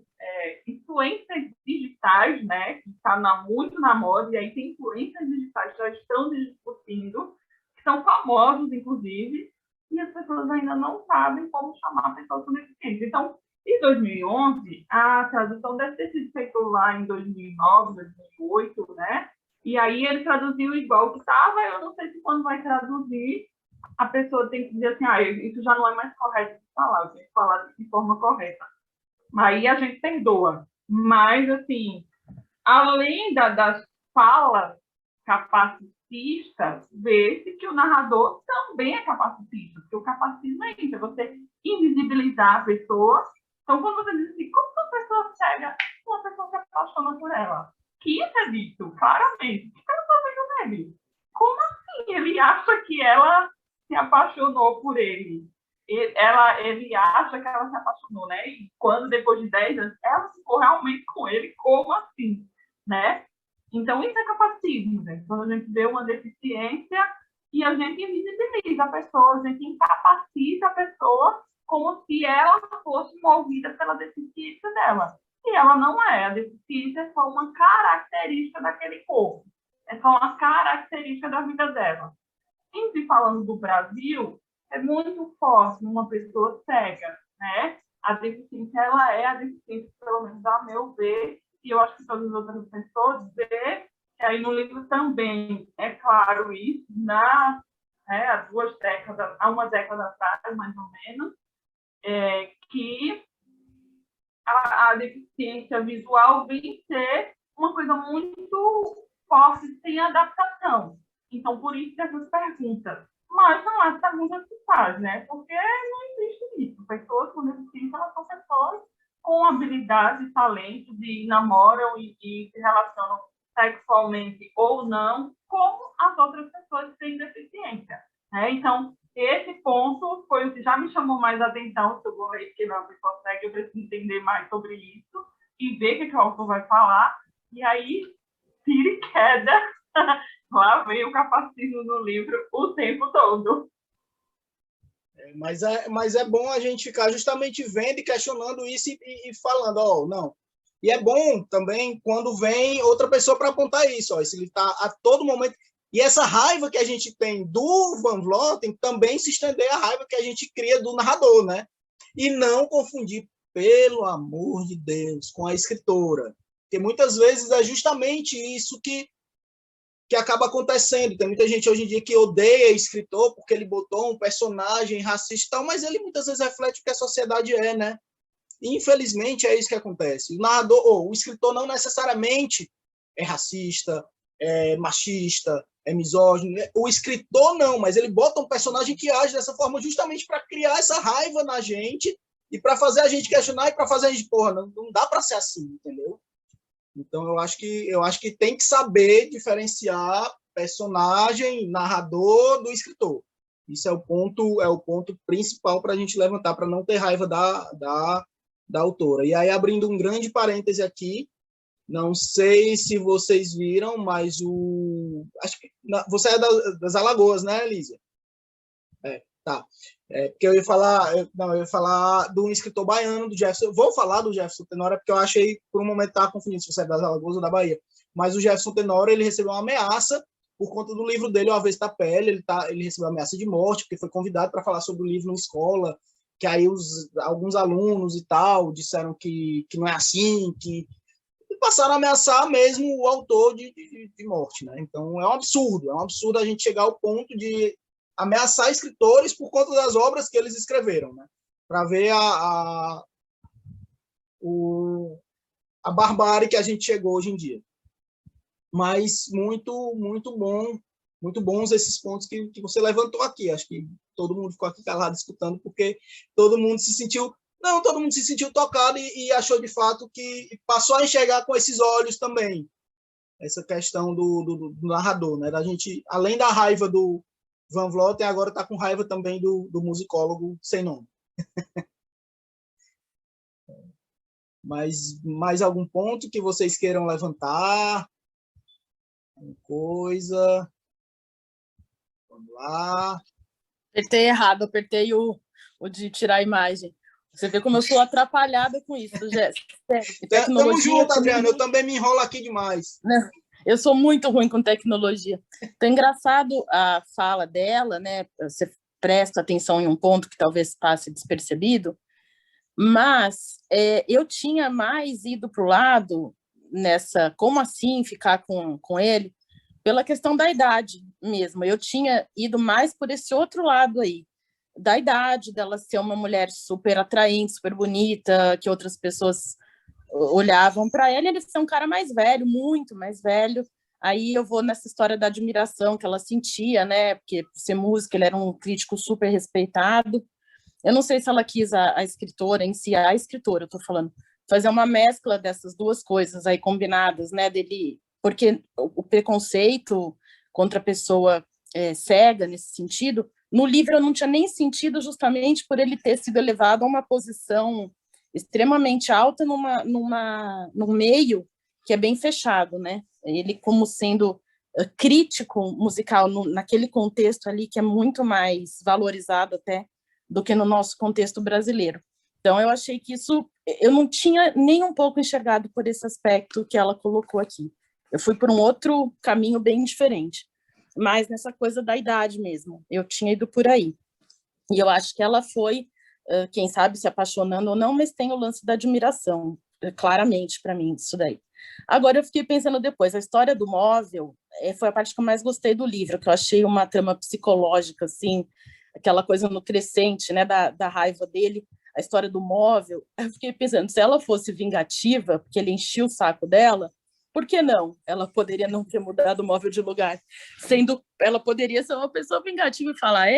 influencers digitais, né, que está muito na moda, e aí tem influencers digitais que já estão discutindo, que são famosos, inclusive, e as pessoas ainda não sabem como chamar pessoas com deficiência. Então, em 2011, a tradução deve ter sido feita lá em 2009, 2008, né? E aí ele traduziu igual que estava, eu não sei se quando vai traduzir, a pessoa tem que dizer assim, isso já não é mais correto de falar, eu tenho que falar de forma correta. Aí a gente perdoa. Mas, assim, além das falas capacitistas, vê-se que o narrador também é capacitista, porque o capacitismo é isso, é você invisibilizar a pessoa, Então, quando você diz assim, como uma pessoa cega, uma pessoa se apaixona por ela? Que isso é dito, claramente. O que ela está vendo nele? Como assim ele acha que ela se apaixonou por ele? Ele acha que ela se apaixonou, né? E quando, depois de 10 anos, ela ficou realmente com ele, como assim? Né? Então, isso é capacitismo, né? Quando a gente vê uma deficiência e a gente invisibiliza a pessoa, a gente incapacita a pessoa como se ela fosse movida pela deficiência dela. E ela não é. A deficiência é só uma característica daquele corpo. É só uma característica da vida dela. E se falando do Brasil, é muito forte uma pessoa cega, né? A deficiência, ela é a deficiência, pelo menos a meu ver, e eu acho que todas as outras pessoas vê, que aí no livro também é claro isso, há uma década atrás, mais ou menos, que a deficiência visual vem ser uma coisa muito forte, sem adaptação. Então, por isso essas perguntas. Mas não é as perguntas que faz, né? Porque não existe isso. Pessoas com deficiência, elas são pessoas com habilidade e talento de namoram e se relacionam sexualmente ou não, como as outras pessoas que têm deficiência. Né? Então, esse ponto foi o que já me chamou mais a atenção, se eu vou ler que não consegue, eu preciso entender mais sobre isso e ver o que o autor vai falar. E aí, tira e queda, lá vem o capacitismo no livro o tempo todo. Mas é bom a gente ficar justamente vendo e questionando isso e falando, não. E é bom também quando vem outra pessoa para apontar isso, esse livro está a todo momento. E essa raiva que a gente tem do Van Vleuten também se estender a raiva que a gente cria do narrador, né? E não confundir, pelo amor de Deus, com a escritora. Porque muitas vezes é justamente isso que acaba acontecendo. Tem muita gente hoje em dia que odeia escritor porque ele botou um personagem racista e tal, mas ele muitas vezes reflete o que a sociedade é, né? E, infelizmente, é isso que acontece. O narrador, o escritor não necessariamente é racista, é machista, é misógino. O escritor não, mas ele bota um personagem que age dessa forma justamente para criar essa raiva na gente e para fazer a gente questionar e para fazer a gente, não dá para ser assim, entendeu? Então, eu acho que tem que saber diferenciar personagem, narrador do escritor. Isso é o ponto principal para a gente levantar, para não ter raiva da autora. E aí, abrindo um grande parêntese aqui, não sei se vocês viram, mas acho que você é das Alagoas, né, Elísia? Tá. Porque eu ia falar de um escritor baiano, do Jefferson. Eu vou falar do Jefferson Tenório, porque eu achei, por um momento, estava confundindo se você é das Alagoas ou da Bahia. Mas o Jefferson Tenório, ele recebeu uma ameaça por conta do livro dele, O Avesso da Pele. Ele recebeu uma ameaça de morte, porque foi convidado para falar sobre o livro na escola, que aí alguns alunos e tal disseram que não é assim, que passaram a ameaçar mesmo o autor de morte, né? Então, é um absurdo a gente chegar ao ponto de ameaçar escritores por conta das obras que eles escreveram, né? Para ver a barbárie que a gente chegou hoje em dia. Mas muito, muito bom, muito bons esses pontos que você levantou aqui. Acho que todo mundo ficou aqui calado escutando, porque todo mundo se sentiu tocado e achou de fato que passou a enxergar com esses olhos também essa questão do narrador, né? Da gente, além da raiva do Van Vleuten, agora está com raiva também do musicólogo sem nome. Mas mais algum ponto que vocês queiram levantar? Alguma coisa? Vamos lá. Apertei errado, apertei o de tirar a imagem. Você vê como eu sou atrapalhada com isso, Jéssica. Tamo junto, Adriana. Eu também me enrolo aqui demais. Eu sou muito ruim com tecnologia. Então, é engraçado a fala dela, né? Você presta atenção em um ponto que talvez passe despercebido, mas eu tinha mais ido para o lado nessa, como assim ficar com ele, pela questão da idade mesmo. Eu tinha ido mais por esse outro lado aí, da idade, dela ser uma mulher super atraente, super bonita, que outras pessoas olhavam para ele ser um cara mais velho, muito mais velho. Aí eu vou nessa história da admiração que ela sentia, né? Porque por ser música, ele era um crítico super respeitado. Eu não sei se ela quis, a escritora em si, a escritora, eu estou falando, fazer uma mescla dessas duas coisas aí combinadas, né, dele, porque o preconceito contra a pessoa cega nesse sentido, no livro não tinha nem sentido justamente por ele ter sido elevado a uma posição extremamente alta num meio que é bem fechado, né? Ele como sendo crítico musical naquele contexto ali que é muito mais valorizado até do que no nosso contexto brasileiro. Então, eu achei que isso, eu não tinha nem um pouco enxergado por esse aspecto que ela colocou aqui. Eu fui por um outro caminho bem diferente, mas nessa coisa da idade mesmo, eu tinha ido por aí. E eu acho que ela foi, quem sabe, se apaixonando ou não, mas tem o lance da admiração, claramente, para mim, isso daí. Agora, eu fiquei pensando depois, a história do móvel foi a parte que eu mais gostei do livro, que eu achei uma trama psicológica, assim, aquela coisa no crescente, né, da raiva dele, a história do móvel. Eu fiquei pensando, se ela fosse vingativa, porque ele enchia o saco dela, por que não? Ela poderia não ter mudado o móvel de lugar, sendo, ela poderia ser uma pessoa vingativa e falar,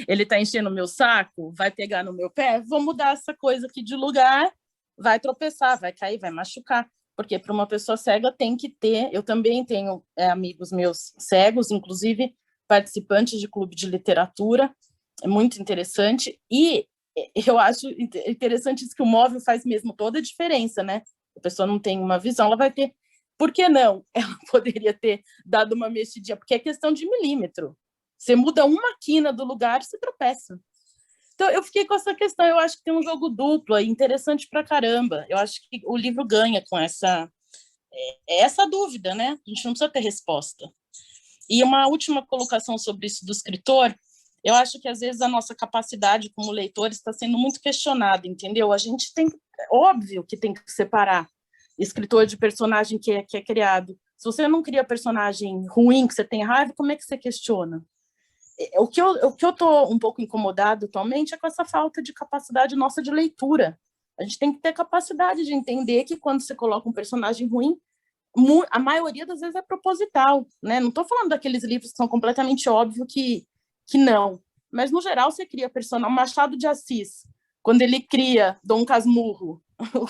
ele está enchendo o meu saco, vai pegar no meu pé, vou mudar essa coisa aqui de lugar, vai tropeçar, vai cair, vai machucar. Porque para uma pessoa cega tem que ter, eu também tenho amigos meus cegos, inclusive participantes de clube de literatura, é muito interessante, e eu acho interessante isso que o móvel faz mesmo toda a diferença, né? A pessoa não tem uma visão, ela vai ter, por que não? Ela poderia ter dado uma mexidinha, porque é questão de milímetro. Você muda uma quina do lugar, você tropeça. Então, eu fiquei com essa questão. Eu acho que tem um jogo duplo aí, interessante pra caramba. Eu acho que o livro ganha com essa dúvida, né? A gente não precisa ter resposta. E uma última colocação sobre isso do escritor, eu acho que, às vezes, a nossa capacidade como leitor está sendo muito questionada, entendeu? A gente tem, óbvio que tem que separar escritor de personagem que é criado. Se você não cria personagem ruim, que você tem raiva, como é que você questiona? O que eu estou um pouco incomodado atualmente é com essa falta de capacidade nossa de leitura. A gente tem que ter capacidade de entender que quando você coloca um personagem ruim, a maioria das vezes é proposital, né? Não estou falando daqueles livros que são completamente óbvio que não, mas no geral você cria personagem. Machado de Assis, quando ele cria Dom Casmurro,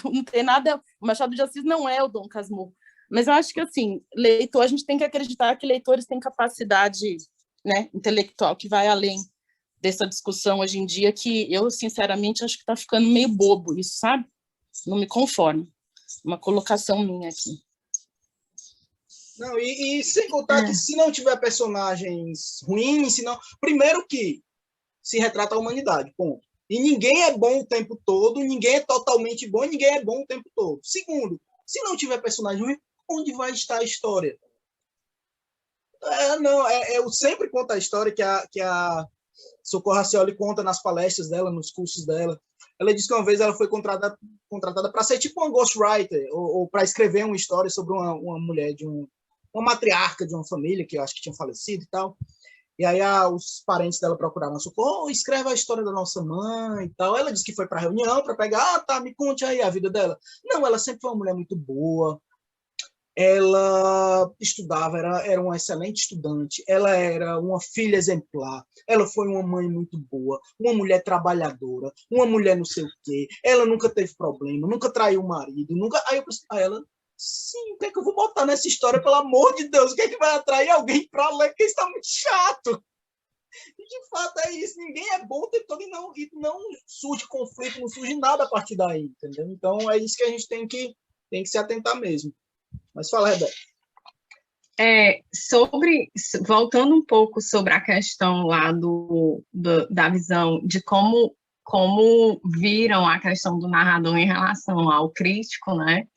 não tem nada. O Machado de Assis não é o Dom Casmurro, mas eu acho que assim, leitor, a gente tem que acreditar que leitores têm capacidade, né, intelectual que vai além dessa discussão hoje em dia, que eu, sinceramente, acho que está ficando meio bobo isso, sabe? Não me conformo. Uma colocação minha aqui. Não, e sem contar que se não tiver personagens ruins, primeiro que se retrata a humanidade, ponto. E ninguém é bom o tempo todo, ninguém é totalmente bom, e ninguém é bom o tempo todo. Segundo, se não tiver personagem ruim, onde vai estar a história? Eu sempre conto a história que a Socorro Racioli conta nas palestras dela, nos cursos dela. Ela disse que uma vez ela foi contratada para ser tipo uma ghostwriter, ou para escrever uma história sobre uma mulher, uma matriarca de uma família que eu acho que tinha falecido e tal. E aí os parentes dela procuraram a Socorro, escreve a história da nossa mãe e tal. Ela disse que foi para a reunião para pegar, me conte aí a vida dela. Não, ela sempre foi uma mulher muito boa. Ela estudava, era uma excelente estudante, ela era uma filha exemplar, ela foi uma mãe muito boa, uma mulher trabalhadora, uma mulher não sei o quê, ela nunca teve problema, nunca traiu o marido, nunca... Aí eu pensei, ela, sim, o que é que eu vou botar nessa história, pelo amor de Deus, o que é que vai atrair alguém para ler, que isso está muito chato. E de fato é isso, ninguém é bom o tempo todo e não surge conflito, não surge nada a partir daí, entendeu? Então é isso que a gente tem que se atentar mesmo. Mas fala, Rebeca. Voltando um pouco sobre a questão lá da visão de como viram a questão do narrador em relação ao crítico, né?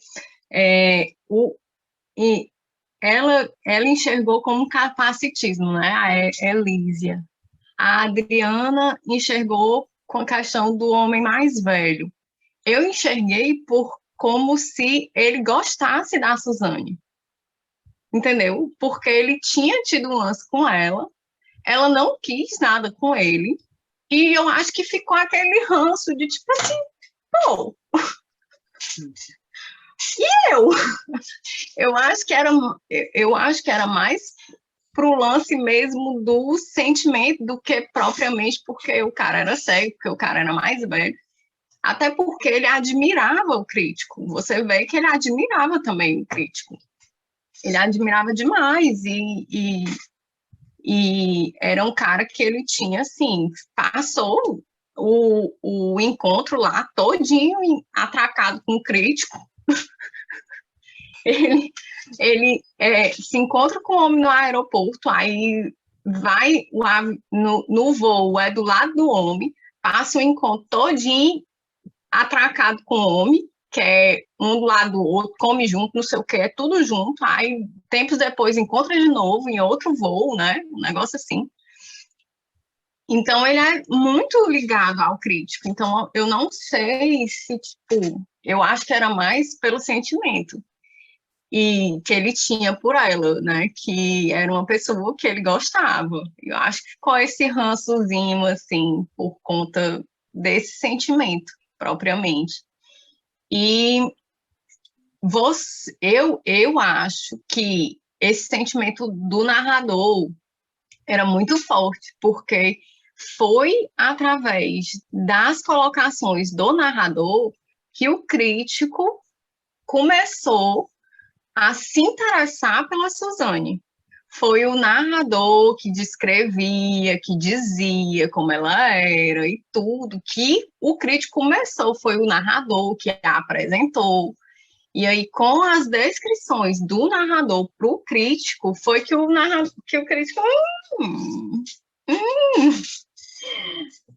Ela enxergou como capacitismo, né? A Elísia. A Adriana enxergou com a questão do homem mais velho. Eu enxerguei como se ele gostasse da Suzane, entendeu? Porque ele tinha tido um lance com ela não quis nada com ele, e eu acho que ficou aquele ranço de tipo assim, pô, e eu acho que era mais para o lance mesmo do sentimento do que propriamente porque o cara era cego, porque o cara era mais velho. Até porque ele admirava o crítico. Você vê que ele admirava também o crítico. Ele admirava demais e era um cara que ele tinha, assim, passou o encontro lá todinho atracado com o crítico. Ele se encontra com o homem no aeroporto, aí vai no voo, é do lado do homem, passa o encontro todinho atracado com o homem, que é um do lado do outro, come junto, não sei o que, é tudo junto, aí tempos depois encontra de novo em outro voo, né, um negócio assim. Então, ele é muito ligado ao crítico, então eu não sei se, tipo, eu acho que era mais pelo sentimento e que ele tinha por ela, né, que era uma pessoa que ele gostava. Eu acho que ficou esse rançozinho, assim, por conta desse sentimento, propriamente. E eu acho que esse sentimento do narrador era muito forte, porque foi através das colocações do narrador que o crítico começou a se interessar pela Suzane. Foi o narrador que descrevia, que dizia como ela era e tudo, que o crítico começou, foi o narrador que a apresentou. E aí, com as descrições do narrador para o crítico, foi que o crítico,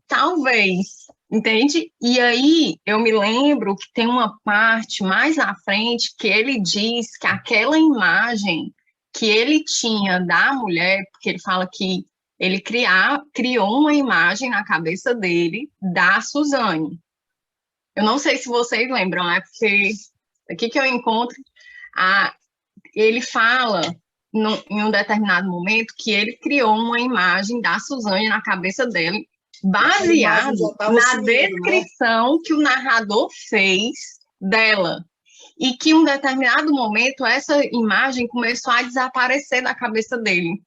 talvez, entende? E aí, eu me lembro que tem uma parte mais à frente que ele diz que aquela imagem que ele tinha da mulher, porque ele fala que ele criou uma imagem na cabeça dele da Suzane. Eu não sei se vocês lembram, é porque aqui que eu encontro, ele fala em um determinado momento que ele criou uma imagem da Suzane na cabeça dele, baseado na descrição, né, que o narrador fez dela. E que em um determinado momento essa imagem começou a desaparecer da cabeça dele.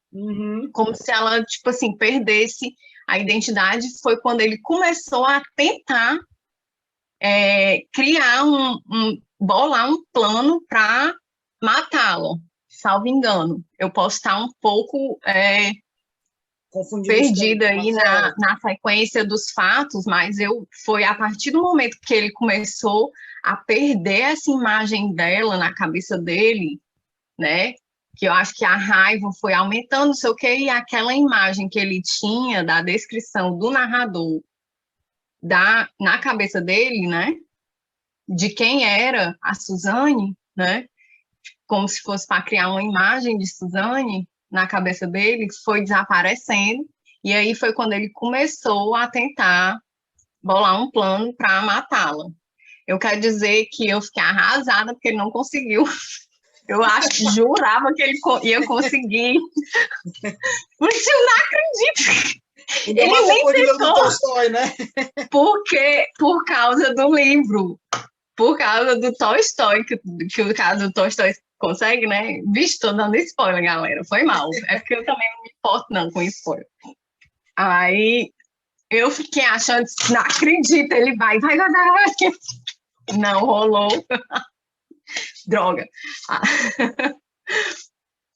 Como se ela, tipo assim, perdesse a identidade. Foi quando ele começou a tentar criar bolar um plano para matá-la, salvo engano. Eu posso estar um pouco perdida aí na sequência dos fatos, mas foi a partir do momento que ele começou a perder essa imagem dela na cabeça dele, né, que eu acho que a raiva foi aumentando, não sei o que, e aquela imagem que ele tinha da descrição do narrador na cabeça dele, né, de quem era a Suzane, né, como se fosse para criar uma imagem de Suzane na cabeça dele, foi desaparecendo, e aí foi quando ele começou a tentar bolar um plano para matá-la. Eu quero dizer que eu fiquei arrasada porque ele não conseguiu. Eu jurava que ele ia conseguir. Mas eu não acredito. Ele nem tentou. Do Tolstói, né? Por causa do livro. Por causa do Tolstói, que o caso do Tolstói consegue, né? Vixe, tô dando spoiler, galera. Foi mal. É porque eu também não me importo, não, com spoiler. Aí eu fiquei achando, não acredito, ele vai. Não rolou. Droga.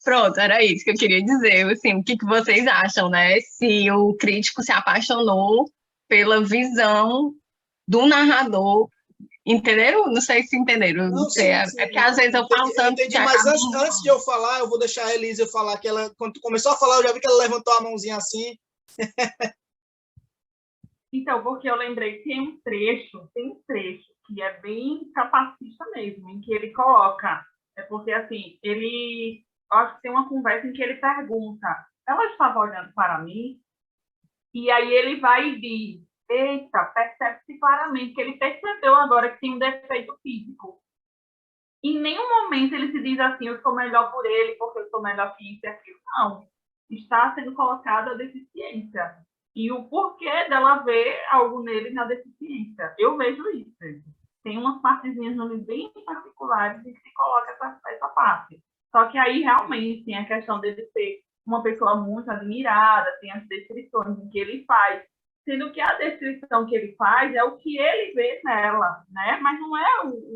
Pronto, era isso que eu queria dizer. Assim, o que vocês acham, né? Se o crítico se apaixonou pela visão do narrador. Entenderam? Não sei se entenderam. Não sei. Sim, porque às vezes eu falo tanto. Entendi, mas antes de eu falar, eu vou deixar a Elisa falar, que ela, quando tu começou a falar, eu já vi que ela levantou a mãozinha assim. Então, porque eu lembrei que tem um trecho que é bem capacista mesmo, em que ele coloca, porque assim, acho que tem uma conversa em que ele pergunta, ela estava olhando para mim? E aí ele vai e diz, eita, percebe-se claramente que ele percebeu agora que tem um defeito físico. Em nenhum momento ele se diz assim, eu sou melhor por ele, porque eu sou melhor que isso e aquilo. Não, está sendo colocada a deficiência. E o porquê dela ver algo nele na deficiência. Eu vejo isso. Tem umas partezinhas no livro bem particulares em que se coloca essa parte. Só que aí, realmente, tem a questão dele ser uma pessoa muito admirada, tem as descrições em que ele faz, sendo que a descrição que ele faz é o que ele vê nela, né? Mas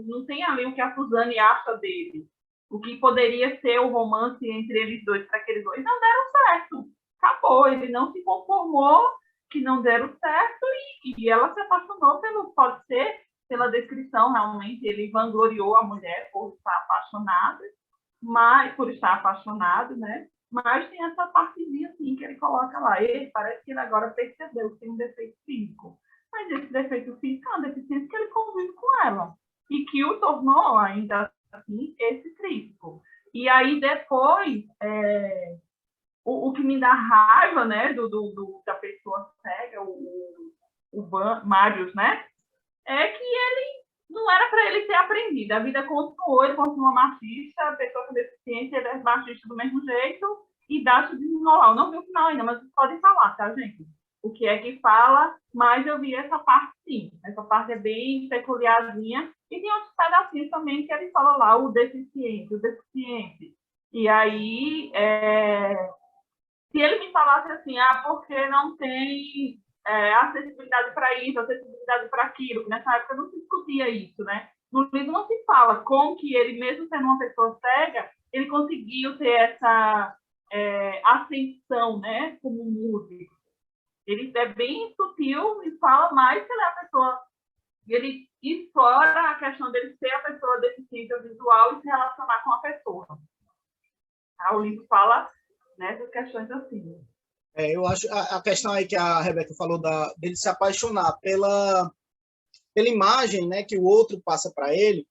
não tem ali o que a Suzane acha dele. O que poderia ser o romance entre eles dois, para que eles dois não deram certo. Acabou, ele não se conformou que não deram certo e ela se apaixonou pode ser, pela descrição, realmente, ele vangloriou a mulher por estar apaixonada, por estar apaixonado, né? Mas tem essa partezinha assim que ele coloca lá. Parece que ele agora percebeu que tem um defeito físico. Mas esse defeito físico é uma deficiência que ele convive com ela. E que o tornou, ainda assim, esse crítico. E aí, depois, o que me dá raiva, né, da pessoa cega, o Marius, né, é que ele não era para ele ter aprendido. A vida continuou, ele continua machista, a pessoa com deficiência, ele é machista do mesmo jeito e dá de desenrolar. Eu não vi o final ainda, mas vocês podem falar, tá, gente? O que é que fala, mas eu vi essa parte sim. Essa parte é bem peculiarzinha. E tem outros pedacinhos também que ele fala lá, o deficiente. E aí, se ele me falasse assim, porque não tem acessibilidade para isso, acessibilidade para aquilo, nessa época não se discutia isso, né? No livro não se fala como que ele, mesmo sendo uma pessoa cega, ele conseguiu ter essa ascensão, né, como músico. Ele é bem sutil e fala mais que ele é a pessoa, ele explora a questão dele ser a pessoa deficiente visual e se relacionar com a pessoa. O livro fala nessas questões assim. Eu acho a questão aí que a Rebeca falou dele se apaixonar pela imagem, né, que o outro passa para ele.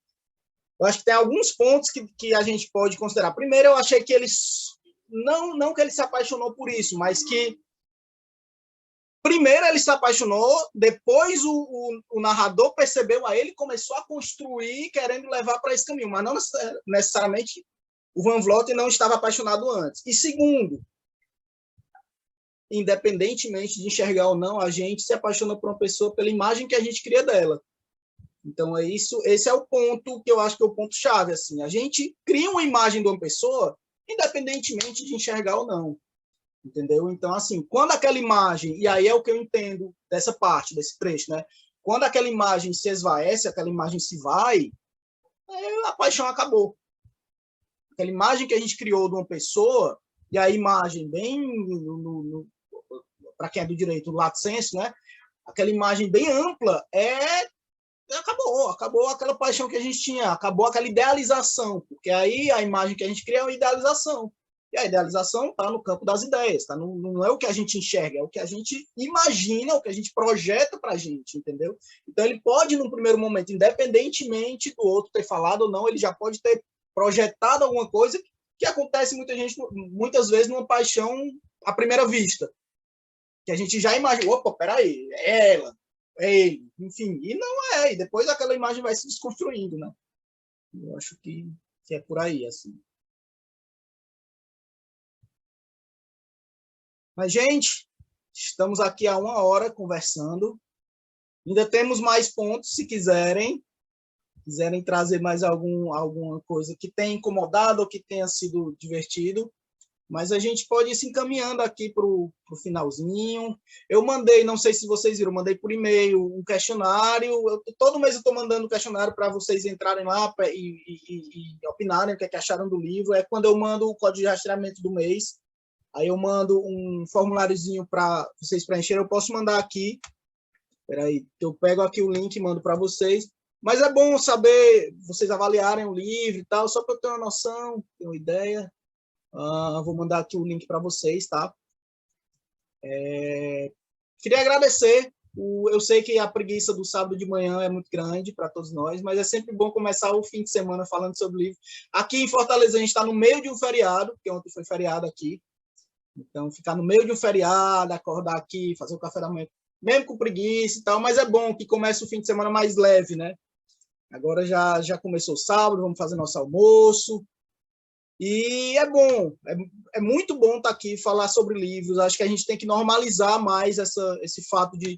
Eu acho que tem alguns pontos que a gente pode considerar. Primeiro, eu achei que ele não que ele se apaixonou por isso, mas que primeiro ele se apaixonou, depois o narrador percebeu a ele e começou a construir, querendo levar para esse caminho, mas não necessariamente o Van Vleuten não estava apaixonado antes. E segundo, independentemente de enxergar ou não, a gente se apaixona por uma pessoa pela imagem que a gente cria dela. Então, esse é o ponto que eu acho que é o ponto-chave. Assim. A gente cria uma imagem de uma pessoa, independentemente de enxergar ou não. Entendeu? Então, assim, quando aquela imagem, e aí é o que eu entendo dessa parte, desse trecho, né? Quando aquela imagem se esvaece, aquela imagem se vai, a paixão acabou. Aquela imagem que a gente criou de uma pessoa, e a imagem bem para quem é do direito, do lato sensu, né? Aquela imagem bem ampla acabou aquela paixão que a gente tinha, acabou aquela idealização, porque aí a imagem que a gente cria é uma idealização. E a idealização está no campo das ideias, não é o que a gente enxerga, é o que a gente imagina, o que a gente projeta para a gente, entendeu? Então ele pode, num primeiro momento, independentemente do outro ter falado ou não, ele já pode ter projetado alguma coisa que acontece muitas vezes numa paixão à primeira vista. Que a gente já imagina, opa, peraí, é ela, é ele, enfim, e não é, e depois aquela imagem vai se desconstruindo, né? Eu acho que é por aí, assim. Mas, gente, estamos aqui há 1 hora conversando, ainda temos mais pontos, se quiserem trazer mais alguma coisa que tenha incomodado ou que tenha sido divertido. Mas a gente pode ir se encaminhando aqui para o finalzinho. Eu mandei, não sei se vocês viram, mandei por e-mail um questionário. Todo mês eu estou mandando um questionário para vocês entrarem lá e opinarem o que acharam do livro. É quando eu mando o código de rastreamento do mês. Aí eu mando um formuláriozinho para vocês preencherem. Eu posso mandar aqui. Espera aí, eu pego aqui o link e mando para vocês. Mas é bom saber, vocês avaliarem o livro e tal, só para eu ter uma noção, ter uma ideia. Vou mandar aqui o link para vocês, tá? Queria agradecer. Eu sei que a preguiça do sábado de manhã é muito grande para todos nós, mas é sempre bom começar o fim de semana falando sobre o livro. Aqui em Fortaleza, a gente está no meio de um feriado, porque ontem foi feriado aqui. Então, ficar no meio de um feriado, acordar aqui, fazer o café da manhã, mesmo com preguiça e tal, mas é bom que comece o fim de semana mais leve, né? Agora já começou o sábado, vamos fazer nosso almoço. E é bom, é muito bom estar aqui e falar sobre livros. Acho que a gente tem que normalizar mais esse fato de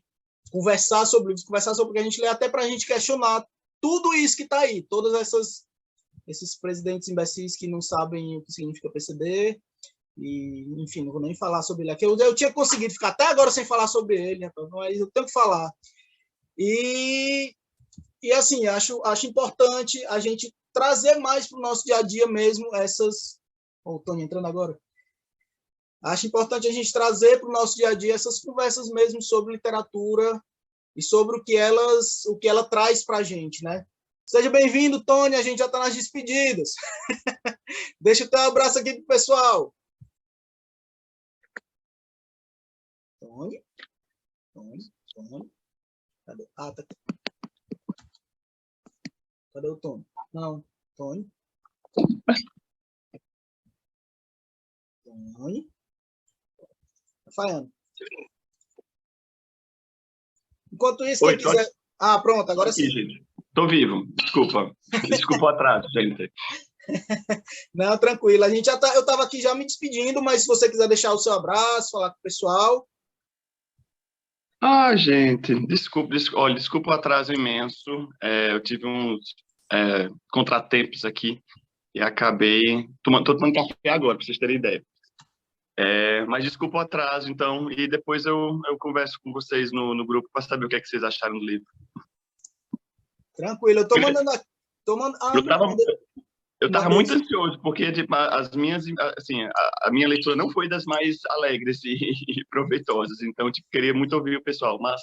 conversar sobre livros, conversar sobre o que a gente lê, até para a gente questionar tudo isso que está aí, todos esses presidentes imbecis que não sabem o que significa PCD, E, enfim, não vou nem falar sobre ele aqui. Eu tinha conseguido ficar até agora sem falar sobre ele, né? Mas eu tenho que falar. E assim, acho importante a gente trazer mais para o nosso dia a dia mesmo essas... O Tony entrando agora. Acho importante a gente trazer para o nosso dia a dia essas conversas mesmo sobre literatura e sobre o que ela traz para a gente, né? Seja bem-vindo, Tony, a gente já está nas despedidas. Deixa o teu abraço aqui para o pessoal. Tony. Cadê? Ah, tá aqui. Cadê o Tony? Não, Tony. Tony. Tá falhando. Enquanto isso, Oi, quem quiser... Tony. Ah, pronto, agora Aqui, sim. gente. Tô vivo, desculpa. Desculpa o atraso, gente. Não, tranquilo. A gente já tá, eu estava aqui já me despedindo, mas se você quiser deixar o seu abraço, falar com o pessoal. Ah, gente, olha, desculpa o atraso imenso. Eu tive uns contratempos aqui e acabei... Tô tomando café agora, para vocês terem ideia. Mas desculpa o atraso, então, e depois eu converso com vocês no grupo para saber o que é que vocês acharam do livro. Tranquilo, eu tô mandando... Eu estava muito ansioso, porque tipo, a minha leitura não foi das mais alegres e proveitosas, então tipo, queria muito ouvir o pessoal, mas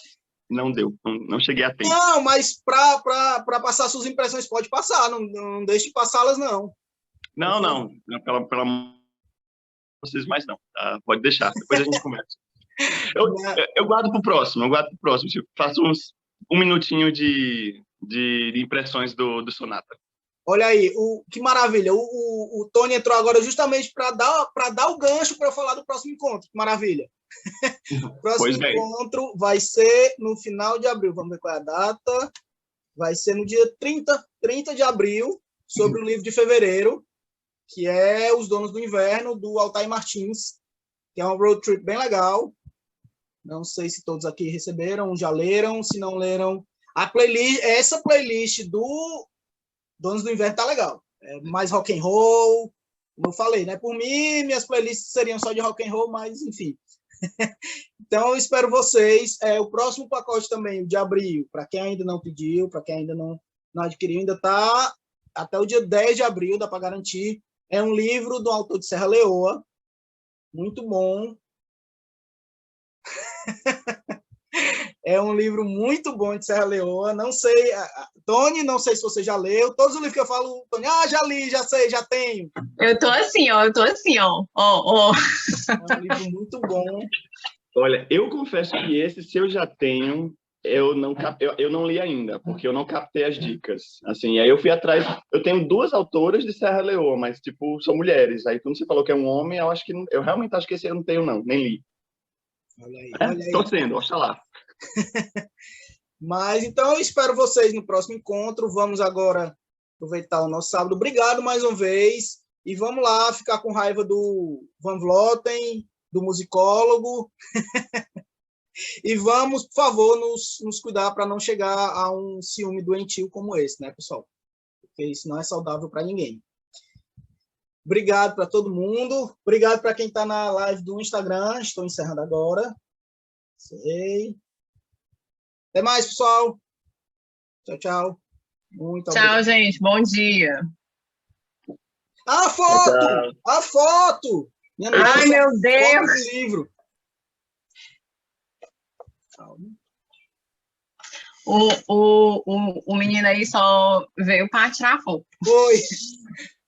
não deu, não cheguei a tempo. Não, mas para passar suas impressões, pode passar, não deixe de passá-las, não. Não, pela vocês mais não, tá? Pode deixar, depois a gente conversa. Eu guardo para o próximo, tipo, faço um minutinho de impressões do Sonata. Olha aí, que maravilha. O Tony entrou agora justamente para dar o gancho para eu falar do próximo encontro. Que maravilha. O próximo encontro vai ser no final de abril. Vamos ver qual é a data. Vai ser no dia 30 de abril, sobre o livro de fevereiro, que é Os Donos do Inverno, do Altair Martins, que é um road trip bem legal. Não sei se todos aqui receberam, já leram. Se não leram, essa playlist do Donos do Inverno tá legal. Mais rock and roll, como eu falei, né? Por mim, minhas playlists seriam só de rock and roll, mas enfim. Então, eu espero vocês. O próximo pacote também, de abril, para quem ainda não pediu, para quem ainda não adquiriu, ainda tá até o dia 10 de abril, dá para garantir. É um livro do autor de Serra Leoa, muito bom. É um livro muito bom de Serra Leoa. Não sei, Tony, não sei se você já leu. Todos os livros que eu falo, Tony, já li, já sei, já tenho. Eu tô assim, ó. É um livro muito bom. Olha, eu confesso que esse, se eu já tenho, eu não li ainda, porque eu não captei as dicas. Assim, aí eu fui atrás. Eu tenho 2 autoras de Serra Leoa, mas, tipo, são mulheres. Aí, quando você falou que é um homem, eu realmente acho que esse eu não tenho, não, nem li. Olha aí. Torcendo, oxalá. Mas, então, eu espero vocês no próximo encontro. Vamos agora aproveitar o nosso sábado. Obrigado mais uma vez. E vamos lá ficar com raiva do Van Vloten, do musicólogo. E vamos, por favor, nos cuidar para não chegar a um ciúme doentio como esse, né, pessoal? Porque isso não é saudável para ninguém. Obrigado para todo mundo. Obrigado para quem está na live do Instagram. Estou encerrando agora. Sei. Até mais, pessoal. Tchau, tchau. Muito obrigado. Tchau, gente. Bom dia. A foto! A foto! Ai, meu Deus! Foto do livro. O menino aí só veio para tirar foto. Foi.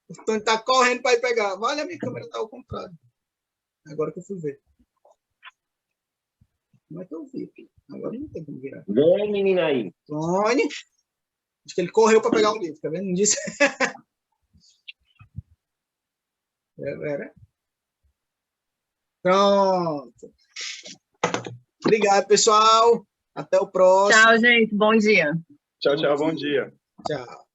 O Tony tá correndo para ir pegar. Vale, a minha câmera tá ao contrário. Agora que eu fui ver. Como é que eu vi? Agora não tem como virar. Vem, menina aí. Tony. Acho que ele correu para pegar o livro, tá vendo? Não disse. Pronto. Obrigado, pessoal. Até o próximo. Tchau, gente. Bom dia. Tchau, bom dia. Tchau.